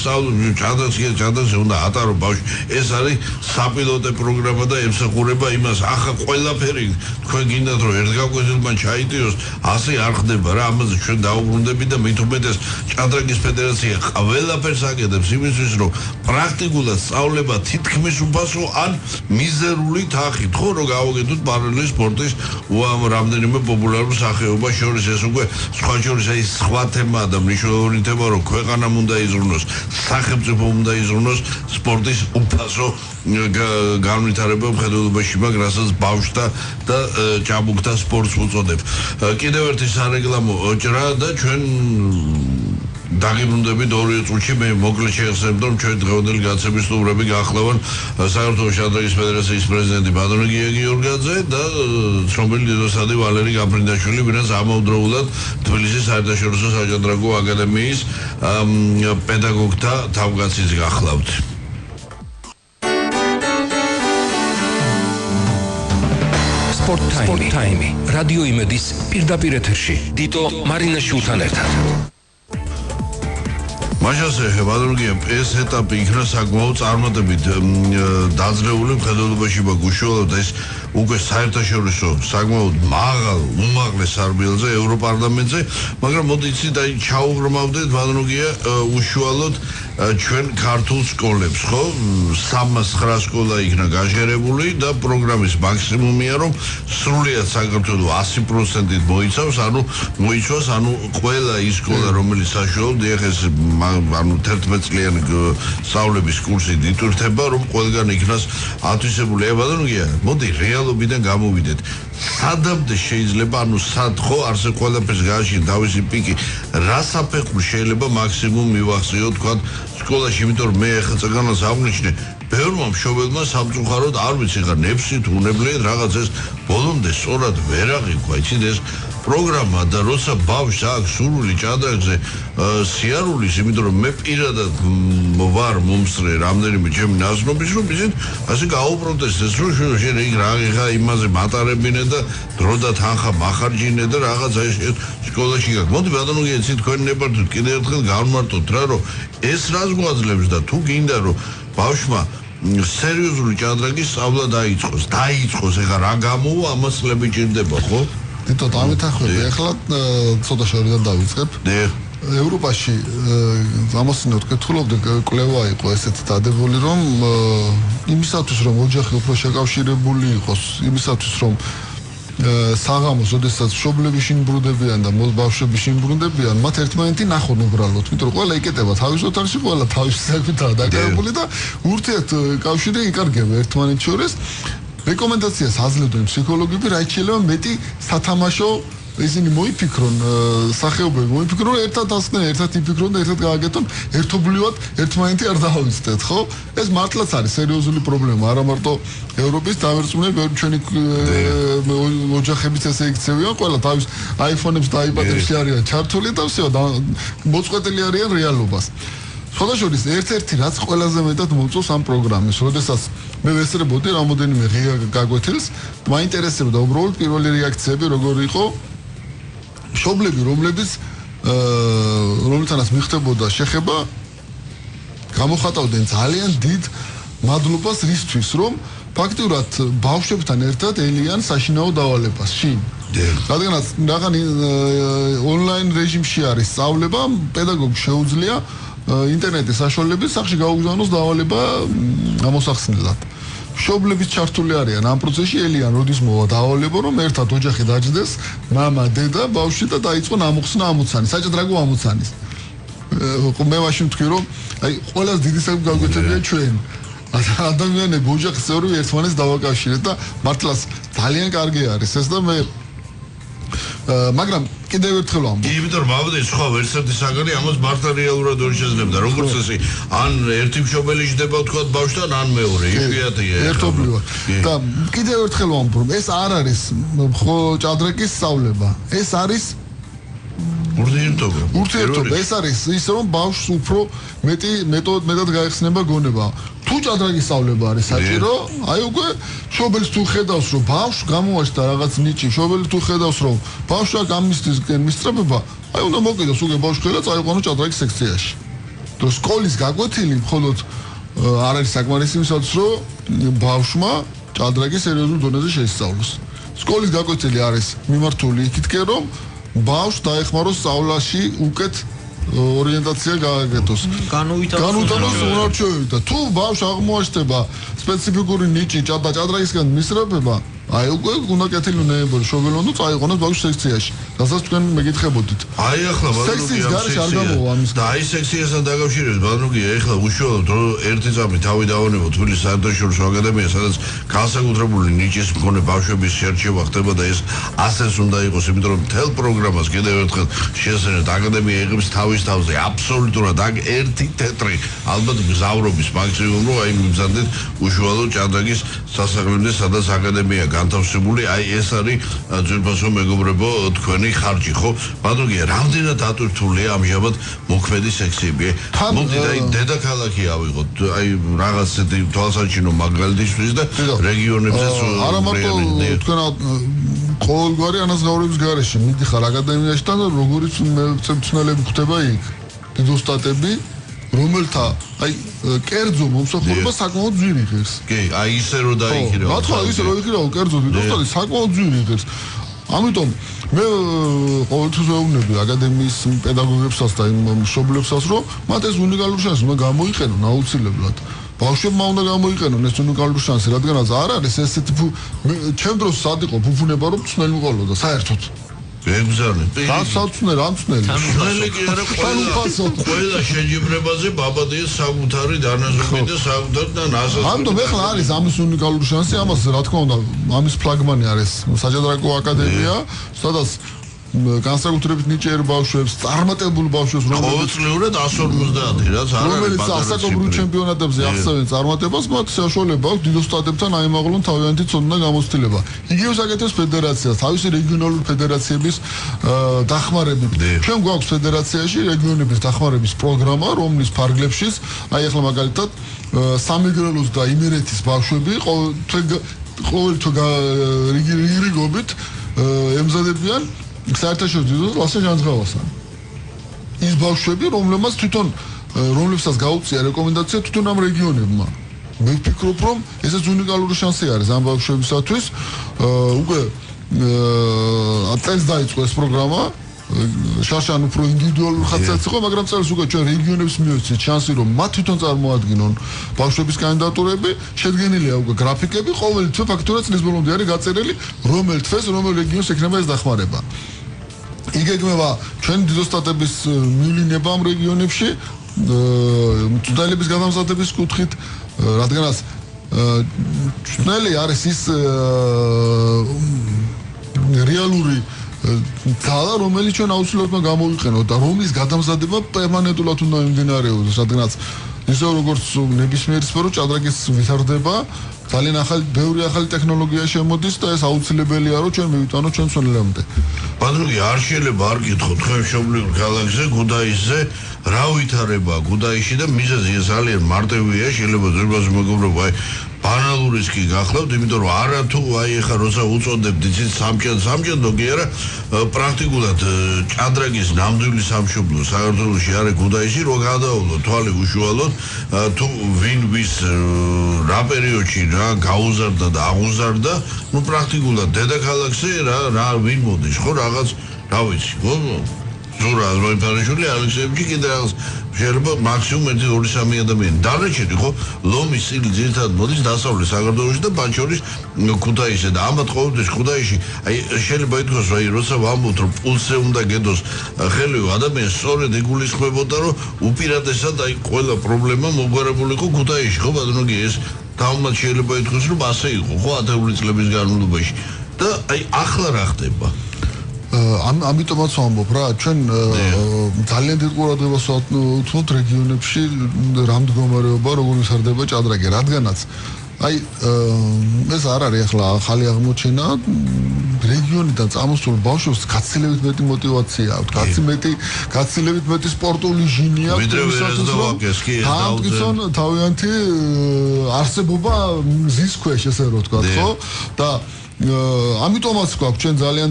ჭადრაკს უნდა ატარო ბავშვი ეს არის საპილოტე პროგრამა და ემსახურება იმას ახლა ყველაფერი თქვენ გინდათ რომ ერთ გაკვეთილმა ჩაიტიოს ასე არ ხდება რა ამაზე ჩვენ დაუბრუნდებით და მით უმეტეს ჭადრაკის ფედერაცია ყველაფერს აკეთებს იმისთვის რომ პრაქტიკულად სწავლება თითქმის უფასო ან მიზერული თანხით ხო რომ გავაკეთოთ პარალელი სპორტის რამდენიმე პოპულარულ სახეობას შორის ეს უკვე სხვა შორის აი სხვა თემაა და მნიშვნელოვანი თემა რომ ქვეყანამ უნდა იზრუნოს სახელმწიფო უნდა იზრუნოს სპორტის უფასო განვითარება მხედველობაში მაგ რასაც ბავშვთა და ჭაბუკთა სპორტს უწოდებ კიდევ ერთი სარეკლამო ჭრა და ჩვენ დაგიბრუნდებით 2 წუთში მე მოკლედ შეხსენებ რომ ჩვენ დღევანდელი გაცემის სტუმრები გახლავენ საერთო ჭადრაკის ფედერაციის პრეზიდენტი ბატონი გია გიორგაძე და ცნობილი დედოსადი ვალერი გაფრინდაშვილი ვინაც ამავდროულად თბილისის საერთაშორისო საჭადრაკო აკადემიის პედაგოგთა თავკაციც გახლავთ სპორტ ტაიმი რადიო იმედის პირდაპირ ეთერში დიტო მარინაშვილთან ერთად მაშასე ბატონგია ეს ეტაპი იქნა საკმაოდ წარმატებით დაძლეული მხედველობაში გუშუალოდ ეს უკვე საერთაშორისო საკმაოდ მაღალ უმაღლეს სარბიელზე ევროპარლამენტზე მაგრამ მოდი იცით აი ჩაუღრმავდეთ ბატონგია უშუალოდ ჩვენ ქართულ სკოლებს ხო 309 სკოლა იქნა გაჟღერებული და პროგრამის მაქსიმუმია რომ სრულიად საქართველოს 100%-ით მოიცავს მოიცავს ყველა ის სკოლა რომელიც საშუალოდ ეხეს ანუ 11 წლიანი სწავლების კურსი დიტვირთება რომ ყველგან იქნას ათვისებული ბატონგია მოდი რეალობიდან გამოვიდეთ სადამდე შეიძლება ანუ სად ხო არსე ყველაფერს გააჩნია თავისი პიკი რა საფეხური შეიძლება მაქსიმუმ მივახციო თქვა სკოლაში იმიტომ რომ მე ახლა წეგანას აღნიშნე ბევრმა მშობელმა სამწუხაროდ არ ვიცი ხარ ნებსით უნებლიეთ რაღაც ეს ბოლომდე სწორად ვერ აღიქვა იცით ეს პროგრამა და როცა ბავშვს აქვს სურვილი ჭადრაკზე სიარულის იმიტომ რომ მე პირადად ვარ მომსწრე რამდენიმე ჩემი ნაზნობის რომ ისეთ ასე გაუპროტესტეს რომ შენ იქ რა ხა იმაზე მატარებინე და დრო და თანხა მახარჯინე და რაღაცა ეს სკოლაში გაქვს მოდი ბატონო იცით თქვენ ნებართვით კიდევ ერთხელ გავმარტოთ რა რომ ეს რას გვაძლევს და თუ გინდა რომ ბავშვმა სერიოზული ჭადრაკის სწავლა დაიწყოს ეხლა რა გამოვა ამას წლები ჭირდება ხო თვითონ დამეთანხმები ახლა ცოტა შორიდან დავიწყებ ევროპაში ამასინო თქვენთულობდე კვლევა იყო ესეც დადებული რომ იმისათვის რომ ოჯახი უფრო შეკავშირებული იყოს იმისათვის რომ საღამოს ოდესაც მშობლები შინბრუნდებიან და ბავშვები შინბრუნდებიან მათ ერთმანეთი ნახონ უბრალოდ იმიტომ რომ ყველა იკეტება თავის ოთახში ყველა თავის საქმეთაა დაკავებული და ურთიერთკავშირი იკარგება ერთმანეთს შორის რეკომენდაციას აძლევდნენ ფსიქოლოგები რაც შეიძლება მეტი სათამაშო ისინი მოიფიქრონ სახეობები მოიფიქრონ ერთად ასკნენ ერთად იფიქრონ და ერთად გააკეთონ ერთობლივად ერთმანეთი არ დავიცდეთ ხო ეს მართლაც არის სერიოზული პრობლემა არა მარტო ევროპის დამერწმუნე ბევრი ჩვენი ოჯახებიც ესე იქცევიან ყველა თავის აიფონებს და აიპადებში არიან ჩართული და всё მოწყვეტილი არიან რეალობას სხვადასხვა ერთ-ერთი რაც ყველაზე მეტად მოწონს ამ პროგრამის როდესაც მე ვესწრებოდი რამოდენიმე ღია გაკვეთილს მაინტერესებდა უბრალოდ პირველი რეაქციები როგორ იყო მშობლები რომლითანაც მიხდებოდა შეხება გამოხატავდნენ ძალიან დიდ მადლობას რისთვის რომ ფაქტურად ბავშვებთან ერთად ელიან საშინაო დავალებას შინ რადგანაც რაღაც ონლაინ რეჟიმში არის სწავლება პედაგოგს შეუძლია ინტერნეტის საშუალებით სახში გაუგზავნოს დავალება ამოსახსნელად. მშობლების ჩართული არიან ამ პროცესში ელიან როდის მოვა დავალება რომ ერთად ოჯახი დაჯდეს მამა დედა ბავშვი და დაიწყო ამოხსნა ამოცანის საჭადრაკო ამოცანის მე მაშინ ვთქვი რომ აი ყველას დიდი საქმე გავგვეცებია ჩვენ ადამიანები ოჯახის წევრები ერთმანეთს დავაკავშირეთ და მართლაც ძალიან კარგი არის ეს და მე მაგრამ კიდევ ერთხელ ვამბობ. იმიტომ რომ ავდეთ სხვა ვერსიათი საგანი ამას მართლა რეალურად ვერ შეძლებდა. როგორც ესე, ან ერთი მშობელი ჯდება თქვა ბავშვთან, ან მეორე. იშვიათია. ერთობლივად. და კიდევ ერთხელ ვამბობ, რომ ეს არ არის ხო ჭადრაკის სწავლება. ეს არის ურთიერთობა. ეს არის ის რომ ბავშვს უფრო მეტად გაიხსნება გონება. თუ ჭადრაკის სწავლება არის საჭირო, აი უკვე მშობელს თუ ხედავს რომ ბავშვს გამოაჩნდა რაღაც ნიჭი, მშობელი თუ ხედავს რომ ბავშვს აქ ამისთისკენ მისწრაფება, აი უნდა მოკიდოს უკვე ბავშვი ხელა წაიყვანო ჭადრაკის სექციაში. თუ სკოლის გაკვეთილი მხოლოდ არ არის საკმარისი იმისათვის რომ ბავშვმა ჭადრაკის სერიოზულ დონეზე შეისწავლოს. სკოლის გაკვეთილი არის მიმართული იქითკენ რომ ბავშვს დაეხმაროს სწავლაში უკეთ ორიენტაცია გააკეთოს. განვითაროს უნარჩვევები და თუ ბავშვს აღმოაჩნდება სპეციფიკური ნიჭი და ჭადრაკისგან მისწრაფება, აი უკვე უნდა კეთილი უნებური მშობელი უნდა წაიყვანოს ბავშვს სექციაში. რასაც თქვენ მეკითხებოდით. აი ახლა სექციის გარშე არ გამოვა ამის. და აი სექციასთან დაკავშირებით ბანუკია ახლა უშუალოდ ერთი წამი თავი დავანებო თბილისის საერთაშორისო აკადემია, სადაც განსაკუთრებული ნიჭის მქონე ბავშვების შერჩევა ხდება და ეს ასეც უნდა იყოს, იმიტომ რომ მთელ პროგრამას კიდევ ერთხელ შეესწრეთ აკადემია იღებს თავის თავზე აბსოლუტურად აქ ერთი თეთრი ალბათ გზავრობის მაქსიმუმ რომ აი მიბრძანდეთ უშუალოდ ჭადრაკის სასახლემდე სადაც აკადემია განთავსებული, აი ეს არის ძვირფასო მეგობრებო თქვენი ხარჯი, ხო? ბატონია, რამდენად ატვირთულია ამჟამად მოქმედი სექციები? მოდი და დედაქალაქი ავიღოთ, აი რაღაც ესეთი თვალსაჩინო მაგალითისთვის და რეგიონებზეც არა მარტო თქვენ ყოველგვარი ანაზღაურების გარეშე მიდიხარ აკადემიაშთან და როგორიც მწვრთნელები ხდება იქ დიდოსტატები რომელთა აი კერძო მომსახურება საკმაოდ ძვირი ღირს. კი, აი ისე რომ დაიქირავ. მართლა ისე რომ იქირავ კერძო დიდოსტატი საკმაოდ ძვირი ღირს. ამიტომ მე ყოველთვის ვეუბნები აკადემიის პედაგოგებსაც და იმ მშობლებსაც რომ მათ ეს უნიკალური შანსი უნდა გამოიყენონ აუცილებლად. ბავშვებმა უნდა გამოიყენონ ეს უნიკალური შანსი, რადგანაც არ არის ესეთი ჩემ დროს სად იყო ფუფუნება რომ ცნელი მიყოლოდა საერთოდ. ეგზარნე. გასაცნე რამცნელი. ცნელი კი არა ყველა შეჯიბრებაზე ბაბადია საკუთარი დანაზომი და საკუთარი და ნასაზრდელი. ამიტომ ეხლა არის ამის უნიკალური შანსი, ამას რა თქმა უნდა, ამის ფლაგმანი არის საჭადრაკო აკადემია, სადაც განსაკუთრებით ნიჭიერ ბავშვებს, წარმატებულ ბავშვებს, ყოველწლიურად 150, რაც არ არის რომელიც ასაკობრივ ჩემპიონატებზე ახსოვენ წარმატებას, მათ საშუალება აქვს დიდოსტატებთან აიმაღლონ თავიანთი ცოდნა და გამოცდილება. იგივე საკეთებს ფედერაციას, თავისი რეგიონალური ფედერაციების დახმარებით. ჩვენ გვაქვს ფედერაციაში რეგიონების დახმარების პროგრამა, რომლის ფარგლებშიც, აი ახლა მაგალითად სამეგრელოს და იმერეთის ბავშვები ყოველთვე რიგობით ემზადებიან საერთაშორისო ლასე ჟანძღავასთან. ის ბავშვები, რომლებსაც გაუწია რეკომენდაცია თვითონ ამ რეგიონებმა. მე ვფიქრობ, რომ ესეც უნიკალური შანსი არის ამ ბავშვებისათვის. უკვე წელს დაიწყო ეს პროგრამა. შარშან უფრო ინდივიდუალური ხასიათი იყო, მაგრამ წელს უკვე ჩვენ რეგიონებს მივეცეთ შანსი, რომ მათ თვითონ წარმოადგინონ ბავშვების კანდიდატურები, შედგენილია უკვე გრაფიკები, ყოველი თვე ფაქტურად წლის ბოლომდე არის გაწერილი, რომელ თვეს, რომელ რეგიონს ექნება ეს დახმარება. იგეგმება ჩვენი დიდოსტატების მიuliნება ამ რეგიონებში, მწვრთნელების გადამზადების კუთხით, რადგანაც მწვრთნელი არის ის რეალური ძალა, რომელიც ჩვენ აუცილებლად გამოვიყენოთ და რომლის გადამზადება პერმანენტულად უნდა მიმდინარეობდეს, რადგანაც ისე როგორც ნებისმიერი სფერო ჭადრაკის ვითარდება, ძალიან ბევრი ახალი ტექნოლოგია შემოდის და ეს აუცილებელია, რომ ჩვენ მივიტანოთ ჩვენ მცველებამდე. ბატონი, არ შეიძლება არ გითხოთ თქვენ მშობლიურ ქალაქზე, გუდაისზე, რა ვითარება გუდაისში და მიზეზი ძალიან მარტივია, შეიძლება ზოგადად მეგობრებო, აი ბანალურის კი გახლავთ, იმიტომ რომ არა თუ აი ეხა როცა უწოდებთ იცით სამჭედლო კი არა, პრაქტიკულად ჭადრაკის ნამდვილი სამშობლო საქართველოში არის გუდაისი, რო გადაავლო თვალი უშუალოდ თუ ვინ ვის რა პერიოდში რა გაუზარდა და აღუზარდა, ну პრაქტიკულად დედაქალაქზე რა ვინ მოდის, ხო რაღაც რა ვიცი, ხო ზურა ზოიფარიშვილი ალექსეევიჩი კიდე რაღაც შეიძლება მაქსიმუმ 1-2-3 ადამიანი დანარჩენი ხო ლომის სტილი ძირითადად მოდის დასავლეთ საქართველოში და ბანჩორის ქუთაისზე და ამათ ყოველთვის ქუთაისში აი შეიძლება ითქვას რომ აი როცა ვამბობთ რომ პულსზე უნდა გედოს ხელი ადამიანს სწორედ იგულისხმებოდა რომ უპირატესად აი ყველა პრობლემა მოგვარებული იყო ქუთაისში ხო ბატონო ეს თავმად შეიძლება ითქვას რომ ასე იყო ხო 10 წლების განმავლობაში და აი ახლა რა ხდება ამიტომაც ვამბობ რა ჩვენ ძალიან დიდ ყურადღებას ვუთმობთ რეგიონებში რა მდგომარეობა როგორ ვითარდება ჭადრაკი რადგანაც აი ეს არ არის ახლა ახალი აღმოჩენა რეგიონიდან წამოსულ ბავშვებს გაცილებით მეტი мотиваცია აქვს გაცილებით მეტი სპორტული ჟინი აქვს თავიანთი არსებობა მზის ქვეშ ესე რომ ვთქვა ხო და ამიტომაც გვაქვს ჩვენ ძალიან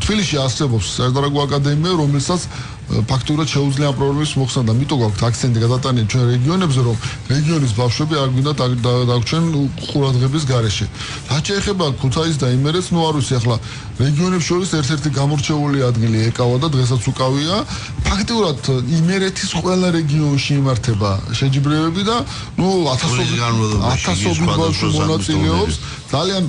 თბილისში არსებობს საერთაშორისო აკადემია რომელსაც ფაქტურად შეუძლია პრობლემის მოხსნა და მიტო გვაქვს აქცენტი გადატანილი ჩვენ რეგიონებზე რომ რეგიონის ბავშვები არ გვინდა დაგვრჩენ ყურადღების გარეშე რაც შეეხება ქუთაისს და იმერეთს ნუ არ ვიცი ახლა რეგიონებს შორის ერთ-ერთი გამორჩეული ადგილი ეკავა და დღესაც უკავია ფაქტურად იმერეთის ყველა რეგიონში იმართება შეჯიბრებები და ნუ ათასობით ბავშვი მონაწილეობს ძალიან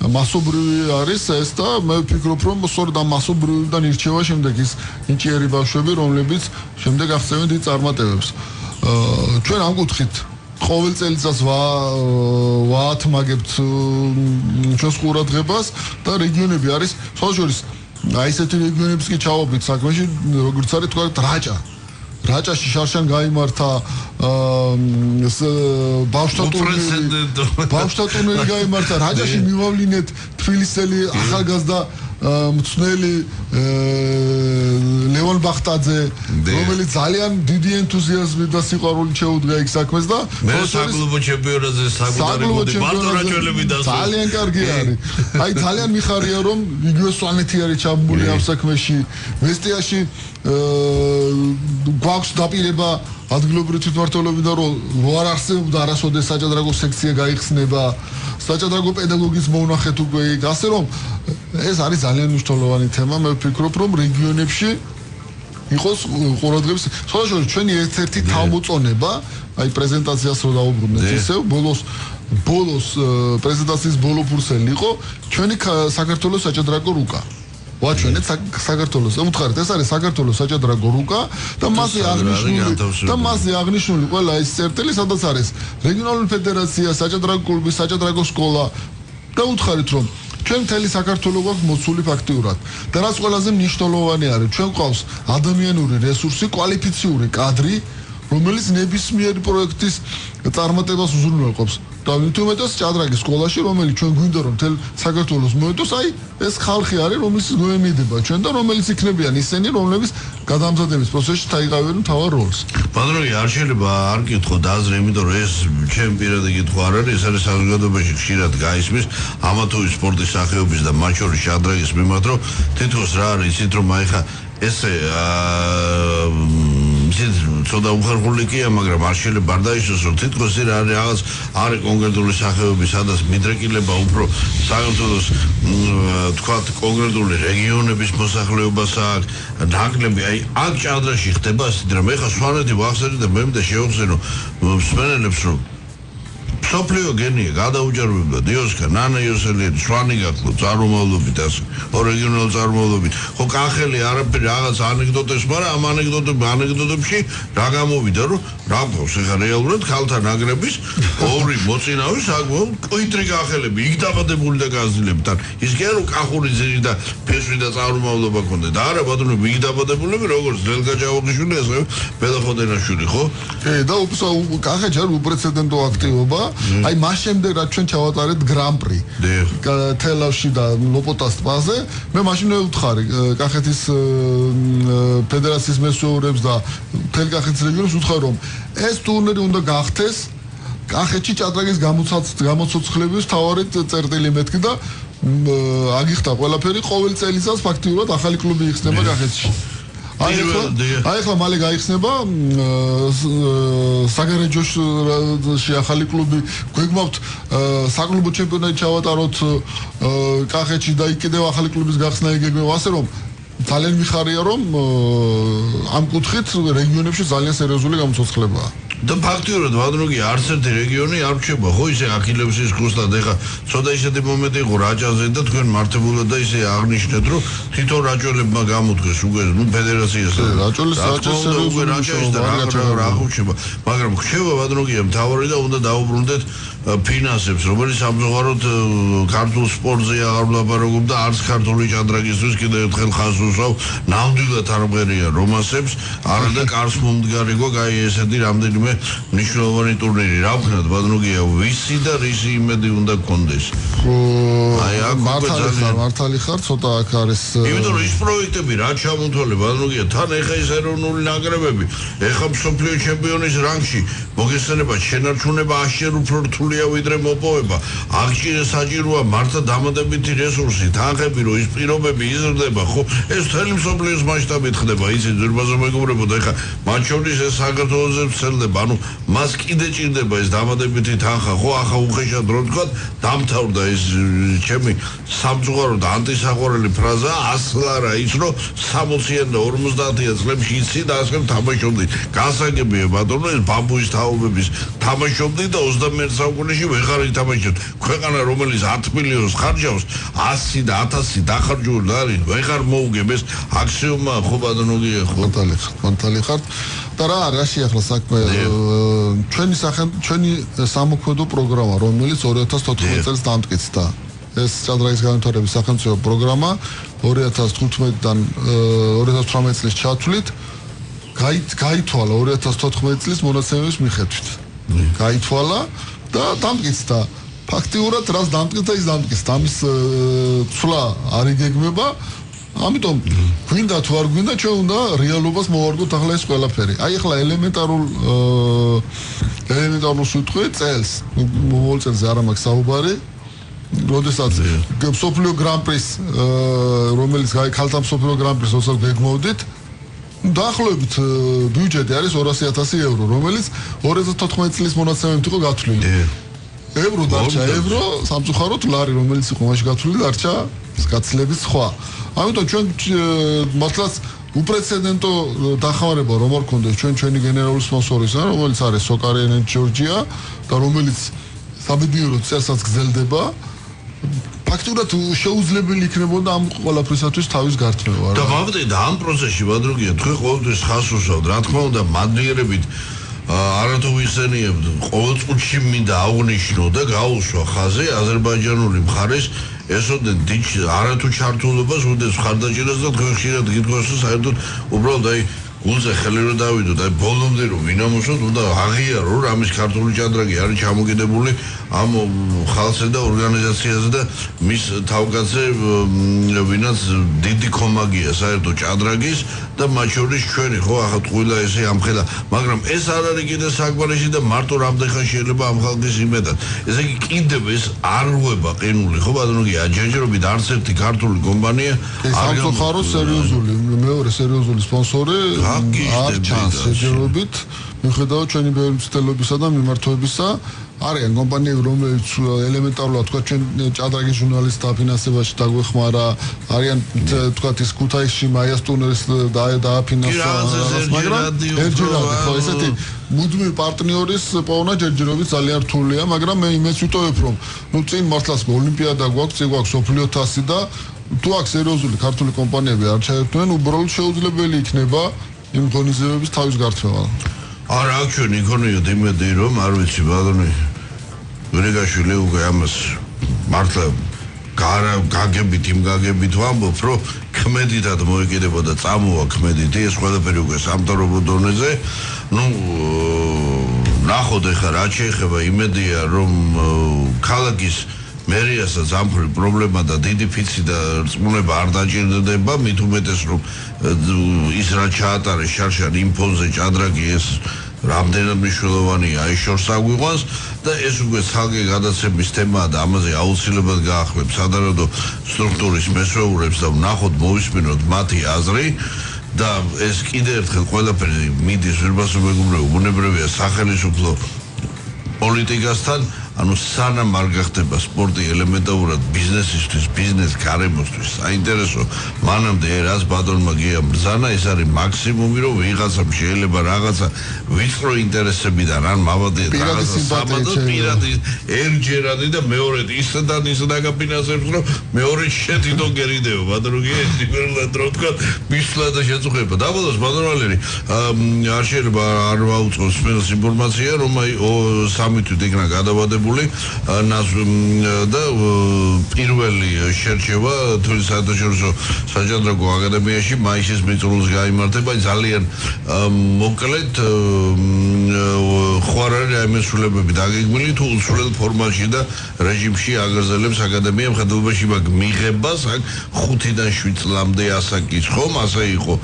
მასობრივი არის ეს და მე ვფიქრობ რომ სწორედ ამ მასობრივიდან ირჩევა შემდეგ ის ნიჭიერი ბავშვები რომლებიც შემდეგ აღწევენ დიდ წარმატებებს ჩვენ ამ კუთხით ყოველ წელიწადს ვაათმაგებთ ჩვენს ყურადღებას და რეგიონები არის სხვაშორის აი ესეთი რეგიონებს კი ჩავობთ საქმეში როგორც არის თქვა რაჭაში შარშან გაიმართა ბავშვთა ტურნირი გაიმართა რაჭაში მივავლინეთ თბილისელი ახალგაზრდა მწვნელი ლევან ბახტაძე რომელიც ძალიან დიდი ენთუზიაზმით და სიყვარულით შეუდგა იქ საქმეს და მე საკლუბო ჩემპიონატზე საკუთარი მოდი მარტო რაჭველები და ძალიან კარგი არის აი ძალიან მიხარია რომ იგივე სვანეთი არის ჩაბმული ამ საქმეში ვესტიაში გვაქვს დაპირება ადგილობრივი თვითმმართველობიდან რომ არ არსებობდა არასოდეს საჭადრაკო სექცია გაიხსნება საჭადრაკო პედაგოგის მონახეთ უკვე იქ ასე რომ ეს არის ძალიან მნიშვნელოვანი თემა მე ვფიქრობ რომ რეგიონებში იყოს ყურადღების სხვადასხვა ჩვენი ერთ-ერთი თავმოწონება აი პრეზენტაციას რო დაუბრუნდეთ ისევ ბოლოს პრეზენტაციის ბოლო ფურსელი იყო ჩვენი საქართველოს საჭადრაკო რუკა ვაჩვენეთ საქართველოს ემუთხარით ეს არის საქართველოს საჭადრაკო რუკა და მასზე აღნიშნული ყველა ის წერტილი სადაც არის რეგიონალური ფედერაცია საჭადრაკო კლუბი საჭადრაკო სკოლა და უთხარით რომ ჩვენ მთელი საქართველოს გვაქვს მოცული ფაქტიურად და რაც ყველაზე მნიშვნელოვანი არის ჩვენ გვყავს ადამიანური რესურსი კვალიფიციური კადრი რომელიც ნებისმიერი პროექტის წარმატებას უზრუნველყოფს და თუმეტეს ჭადრაკის სკოლაში რომელიც ჩვენ გვინდა რომ მთელ საქართველოს მოედოს აი ეს ხალხი არის რომელიც გვემიდება ჩვენ და რომელიც იქნებიან ისინი რომლებიც გადამზადების პროცესში დაიღავენ მთავარ როლს ბატონო არ შეიძლება არ გითხო დააზრე იმიტომ რომ ეს ჩემ პირადი კითხვა არ არის ეს არის საზოგადოებაში ხშირად გაისმის ამა თუ ის სპორტის სახეობის და მათ შორის ჭადრაკის მიმართ რომ თითქოს რა არის იცით რომ აი ხა ესე ცოტა უხერხული კია, მაგრამ არ შეიძლება არ დაიშოს, რომ თითქოს რა რაღაც არის კონკრეტული სახეობის, სადაც მიდრეკილება უფრო საქართველოს თქვათ კონკრეტული რეგიონების მოსახლეობას აქვს, ნაკლები, აი აქ ჭადრაში ხდება ასეთი რამ. ეხლა სვანეთი ვახსენე და მე მინდა შევახსენო მსმენელებს, რომ სოფლიო გენია გადაუჭარბებდა დიოსკა, ნანა იოსელიანი, სვანი გახლო, წარმომავლობით ასე, ორეგიონალ წარმომავლობით. ხო კახელი არაფერი რაღაც ანეკდოტებს, მაგრამ ამ ანეკდოტებში რა გამოვიდა, რომ რა გვყავს ეხლა რეალურად ქალთა ნაკრების ორი მოწინავე საკმაოდ კუიტრი კახელები, იქ დაბადებული და გაზრდილებთან. ის კი არა რომ კახური ძირი და ფესვი და წარმომავლობა ქონდა და არა ბატონო, იქ დაბადებულები როგორც ლელგა ჯავახიშვილი, ასე ბელახოდენაშვილი, ხო? და კახეთში არის უპრეცედენტო აქტივობა. აი მას შემდეგ რაც ჩვენ ჩავატარეთ გრან-პრი თელავში და ლოპოტას ტბაზე მე მაშინ ვუთხარი კახეთის ფედერაციის მესვეურებს და მთელ კახეთის რეგიონს ვუთხარი რომ ეს ტურნირი უნდა გახდეს კახეთში ჭადრაკის გამოცოცხლების მთავარი წერტილი მეთქი და აგიხდა ყველაფერი ყოველ წელიწადს ფაქტიურად ახალი კლუბი იხსნება კახეთში აი ახლა მალე გაიხსნება საგარეჯოში ახალი კლუბი გვეგმავთ საკლუბო ჩემპიონატი ჩავატაროთ კახეთში და იქ კიდევ ახალი კლუბის გახსნა იგეგმება ასე რომ ძალიან მიხარია რომ ამ კუთხით რეგიონებში ძალიან სერიოზული გამოცოცხლებაა. და ფაქტიურად ვადროგი არც ერთი რეგიონი არ რჩება ხო ისე აქილევსის ქუსლად ეხა ცოტა ისეთი მომენტი იყო რაჭაზე და თქვენ მართებულად და ისე აღნიშნეთ რომ თვითონ რაჭოლებმა გამოდგეს უკვე ნუ ფედერაციას რაჭოლის სერიოზული რა ხუჩება მაგრამ ხდება ვადროგია მთავარი და უნდა დაუბრუნდეთ ფინანსებს რომელიც სამწუხაროდ ქართულ სპორტზე აღარ ვლაპარაკობ და არც ქართული ჭადრაგისთვის კიდევ ერთხელ ხაზს უსვავ ნამდვილად არ მღერია რომასებს არა და კარს მომდგარი გო აი ესეთი რამდენიმე მნიშვნელოვანი ტურნირი რა ვქნათ ბადროგია ვისი და რისი იმედი უნდა გქონდეს აი აქ მართალი ხარ ცოტა აქ არის იმიტომ რომ ის პროექტები რა ჩამოთვალე ბადროგია თან ეხა ის ეროვნული ნაკრებები ეხა მსოფლიო ჩემპიონის რანგში მოგესწრება შენარჩუნება აშერ უფრო რთულია ვიდრე მოპოვება აღჭირე საჭიროა მართლა დამატებითი რესურსი თანხები რომ ის პირობები იზრდება ხო ეს მთელი მსოფლიოს მასშტაბით ხდება იცით ზურბაზე მეგობრებო და ეხა მათ შორის ეს საქართველოზე ვრცელდება ანუ მას კიდე ჭირდება ეს დამატებითი თანხა ხო ახლა უხეშად რო თქვა დამთავრდა ეს ჩემი სამწუხარო და ანტისაყვარელი ფრაზა ასლარა ის რომ 60-იან და 50-იან წლებში იცი და ასე თამაშობდი გასაგებია ბატონო ეს ბამბუის თაობების თამაშობდი და 21 საუკუნეში ვეღარ ითამაშებთ ქვეყანა რომელიც 10 მილიონს ხარჯავს 100 და 1000 დახარჯული არის ვეღარ მოუგებს აქსიომა ხო ბატონოგია ხო მართალი ხარ და რაში ახლა საქმე ჩვენი სამოქმედო პროგრამა რომელიც 2014 წელს დამტკიცდა ეს ჭადრაგის განვითარების სახელმწიფო პროგრამა 2015-დან 2018 წლის ჩათვლით გაითვალა 2014 წლის მონაცემების მიხედვით გაითვალა და დამტკიცდა ფაქტიურად რას დამტკიცდა ის დამტკიცდა ამის ცვლა არ იგეგმება ამიტომ გვინდა თუ არ გვინდა ჩვენ უნდა რეალობას მოვარგოთ ახლა ეს ყველაფერი აი ახლა ელემენტარულ სიტყვით წელს მოვალ წელზე არ მაქვს საუბარი როდესაც სოფლიო გრან-პრის რომელიც ქალთა სოფლიო გრან-პრის როცა გეგმოვდით დაახლოებით ბიუჯეტი არის 200,000 ევრო რომელიც 2014 წლის მონაცემებით იყო გათვლილი ევრო დარჩა ევრო სამწუხაროდ ლარი რომელიც იყო მაშინ გათვლილი დარჩა გაცილებით სხვა ამიტომ ჩვენ მართლაც უპრეცედენტო დახმარება რომ არ გქონდეს ჩვენი გენერალური სპონსორისა რომელიც არის სოკარი ენერჯი ჯორჯია და რომელიც საბედნიეროდ წელსაც გრძელდება ფაქტურად შეუძლებელი იქნებოდა ამ ყველაფრისათვის თავის გართმევა და მოვიდეთ ამ პროცესში ბადროგია თქვენ ყოველთვის ხაზს უსვავთ რა თქმა უნდა მადლიერებით არათუ ვიხსენიებთ ყოველ წუთში მინდა აღნიშნო და გაუსვა ხაზი აზერბაიჯანული მხარეს ესოდენ დიდ არათუ ჩართულობას უდევს ხარდაჭერას და თქვენ ხშირად გითხოვს რომ საერთოდ უბრალოდ აი გულზე ხელი რომ დავიდოთ აი ბოლომდე რომ ვინამუშოთ უნდა აღიარო რომ ამის ქართული ჭადრაგი არის ჩამოკიდებული ამ ხალხზე და ორგანიზაციაზე და მის თავკაცზე ვინაც დიდი კომაგია საერთოდ ჭადრაგის და მათ შორის ჩვენი ხო ახლა ტყუილა ესე ამხელა მაგრამ ეს არ არის კიდე საკმარისი და მარტო რამდენხან შეიძლება ამ ხალხის იმედად ესე იგი კიდევ ეს არ რუება ყინული ხო ბატონო აჯანჯერობით არც ერთი ქართული კომპანია არ გამხარო სერიოზული მეორე სერიოზული სპონსორი არ ჩანს შეჯერობით მიუხედავად ჩვენი ბევრი მცდელობისა და მიმართვებისა არიან კომპანიები რომელიც ელემენტარულად თქვა ჩვენ ჭადრაგის ჟურნალისტ დაფინანსებაში დაგვეხმარა არიან თქვა ის ქუთაისში მაიას ტურნირის დააფინანსა მაგრამ ერთჯერად ხო ესეთი მუდმივი პარტნიორის პოვნა ჯერჯერობით ძალიან რთულია მაგრამ მე იმეც ვიტოვებ რომ ნუ წინ მართლაც ოლიმპიადა გვაქვს წინ გვაქვს სოფლიო თასი და თუ აქ სერიოზული ქართული კომპანიები არ ჩაერთვნენ უბრალოდ შეუძლებელი იქნება იმ ღონისძიებების თავის გართმევა არა აქ ჩვენ იქონიოთ იმედი რომ არ ვიცი ბატონი გრიგაშვილი უკვე ამას მართლა გაგებით იმ გაგებით ვამბობ რომ ქმედითად მოეკიდებოდა წამოვა ქმედითი ეს ყველაფერი უკვე სამთავრობო დონეზე ნუ ნახოთ ეხლა რა შეეხება იმედია რომ ქალაქის მერიასაც ამხრივ პრობლემა და დიდი ფიცი და რწმუნება არ დაჭირდება მით უმეტეს რომ ის რა ჩაატარეს შარშან იმ ფონზე ჭადრაგი ეს რამდენად მნიშვნელოვანია აი შორს აგვიყვანს და ეს უკვე ცალკე გადაცემის თემაა და ამაზე აუცილებლად გაახმებ სადაროდო სტრუქტურის მესვეურებს და ვნახოთ მოვისმინოთ მათი აზრი და ეს კიდე ერთხელ ყველაფერი მიდის ვერბასო მეგობრებო ბუნებრივია სახელმწიფო პოლიტიკასთან ანუ სანამ არ გახდება სპორტი ელემენტარულად ბიზნესისთვის, ბიზნეს გარემოსთვის საინტერესო, მანამდე რაც ბატონმა გია ბრძანა, ეს არის მაქსიმუმი, რომ ვიღაცამ შეიძლება რაღაცა ვიწრო ინტერესებიდან ან მავადია რაღაცა საბადო პირადი ერჯერადი და მეორედ ისედან ის დაგაფინანსებს, რომ მეორე შეთიდო გერიდეო ბატონო გია პირველად რო თქვა მისვლა და შეწუხება. დაბოლოს ბატონო ვალერი არ შეიძლება არ ვაუწყოს მეც ინფორმაცია, რომ აი 3 თვით იქნა გადავადებული და პირველი შერჩევა თბილისის საერთაშორისო საჯანდრაგო აკადემიაში მაისის მიწურულს გაიმართება. ძალიან მოკლედ ხვარარი აი მესულებები დაგეგმილი თუ უსულელ ფორმატში და რეჟიმში აგრძელებს აკადემია მხედველობაში მაგ მიღებას აქ 5-დან 7 წლამდე ასაკის ხომ ასე იყო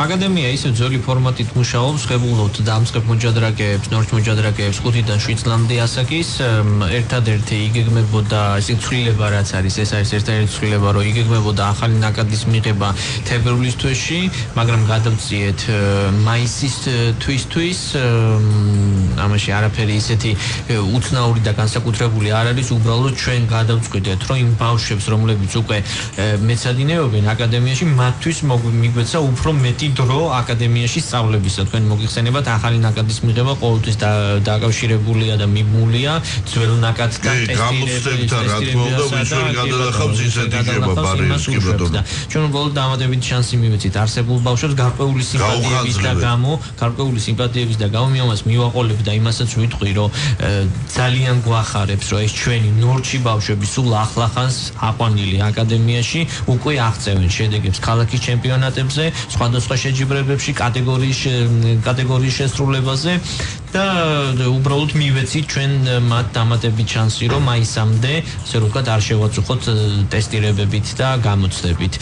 აკადემია ისე ძველი ფორმატით მუშაობს, ღებულობთ დამწყებ მოჭადრაკეებს, ნორჩ მოჭადრაკეებს 5-დან 7 წლამდე ასაკის, ერთადერთი იგეგმებოდა ეს ცვლილება რაც არის, ეს არის ერთადერთი ცვლილება, რომ იგეგმებოდა ახალი ნაკადის მიღება თებერვლის თვეში, მაგრამ გადავწიეთ მაისის თვისთვის, ამაში არაფერი ისეთი უცნაური და განსაკუთრებული არ არის, უბრალოდ ჩვენ გადავწყვიტეთ, რომ იმ ბავშვებს, რომლებიც უკვე მეცადინეობენ აკადემიაში, მათთვის მიგვეცა უფრო მეტი დრო აკადემიაში სწავლებისა. თქვენ მოგიხსენებათ ახალი ნაკადის მიღება ყოველთვის დაკავშირებულია და მიმულია ძველ ნაკადთან ტესტირებასთან, რა თქმა უნდა, ვის ვერ გადადახავს ისეთი იქნება ბარიერი ბატონო. ჩვენ უბრალოდ დამატებით შანსი მივეცით არსებულ ბავშვებს გარკვეული სიმპათიების და გამო მე მივაყოლებ და იმასაც ვიტყვი, რომ ძალიან გვახარებს, რომ ეს ჩვენი ნორჩი ბავშვები სულ ახლახანს აყვანილი აკადემიაში უკვე აღწევენ შედეგებს ქალაქის ჩემპიონატებზე, სხვადასხვა შეჯიბრებებში, კატეგორიის შესრულებაზე და უბრალოდ მივეცით ჩვენ მათ დამატებით შანსი, რომ მაისამდე, ასე რომ ვთქვათ, არ შევაწუხოთ ტესტირებებით და გამოცდებით.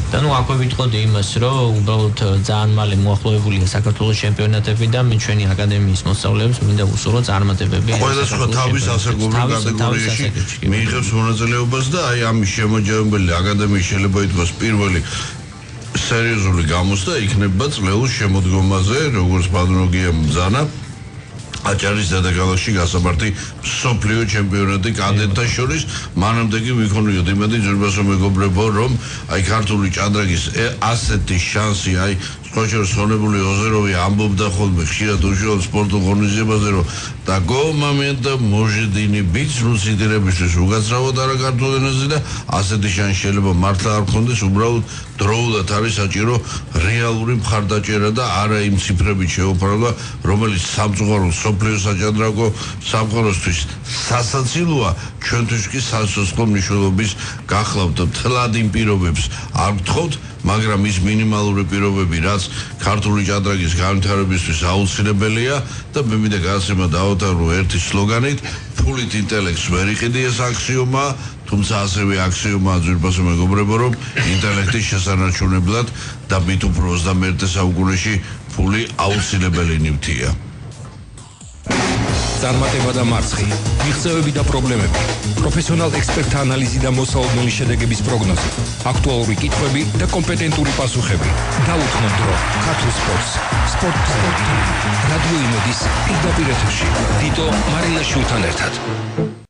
და აქვე ვიტყოდი იმას, რომ უბრალოდ ძალიან მალე მოახლოებულია საქართველოს ჩემპიონატები და მე ჩვენი აკადემიის მოსწავლეებს მინდა ვუსურვო წარმატებები. სხვადასხვა თავის ასაკობრივ კატეგორიაში მიიღებს მონაწილეობას და აი ამის შემოჯამებელი აკადემიის შეიძლება ითქვას პირველი სერიოზული გამოსდა იქნება წლეულის შემოდგომაზე, როგორც ბატონო გია ბრძანა აჭარის დედაქალაქში გასაბარდი მსოფლიო ჩემპიონატი კადეტთა შორის. მანამდე კი ვიქონიოთ იმედი ძვირფასო მეგობრებო, რომ აი ქართული ჭადრაგის ასეთი შანსი აი სხვაშორის ხონებული ოზეროვი ამბობდა ხოლმე ხშირად უშუალოდ სპორტულ ღონისძიებაზე, რომ такого момента может и не быть რუსიდირებისთვის უგაცრავად არა ქართულ ენაზე და ასეთი შანსი შეიძლება მართლა არ გქონდეს, უბრალოდ დროულად არის საჭირო რეალური მხარდაჭერა და არა იმ ციფრებით შეუფარება, რომელიც სამწუხარო სოფლიო საჭადრაკო სამყაროსთვის სასაცილოა, ჩვენთვის კი სასოცხლო მნიშვნელობის გახლავთ. მთლად იმ პირობებს არ გთხოვთ, მაგრამ ის მინიმალური პირობები, რაც ქართული ჭადრაგის განვითარებისთვის აუცილებელია და მე მინდა გასცემა დავატარო ერთი სლოგანით, ფულით ინტელექტს ვერ იყიდეს აქსიომა, თუმცა ასევე აქსიომაა ძვირფასო მეგობრებო, რომ ინტელექტის შესანარჩუნებლად და მით უფრო 21 საუკუნეში ფული აუცილებელი ნივთია. წარმატება და მარცხი, მიღწევები და პრობლემები, პროფესიონალ ექსპერტთა ანალიზი და მოსაოდნელი შედეგების პროგნოზი, აქტუალური კითხვები და კომპეტენტური პასუხები. დაუთმო დრო ქართულ სპორტს. სპორტ-სპორტი. რადიო იმედის პირდაპირ ეთერში. დიტო მარინაშვილთან ერთად.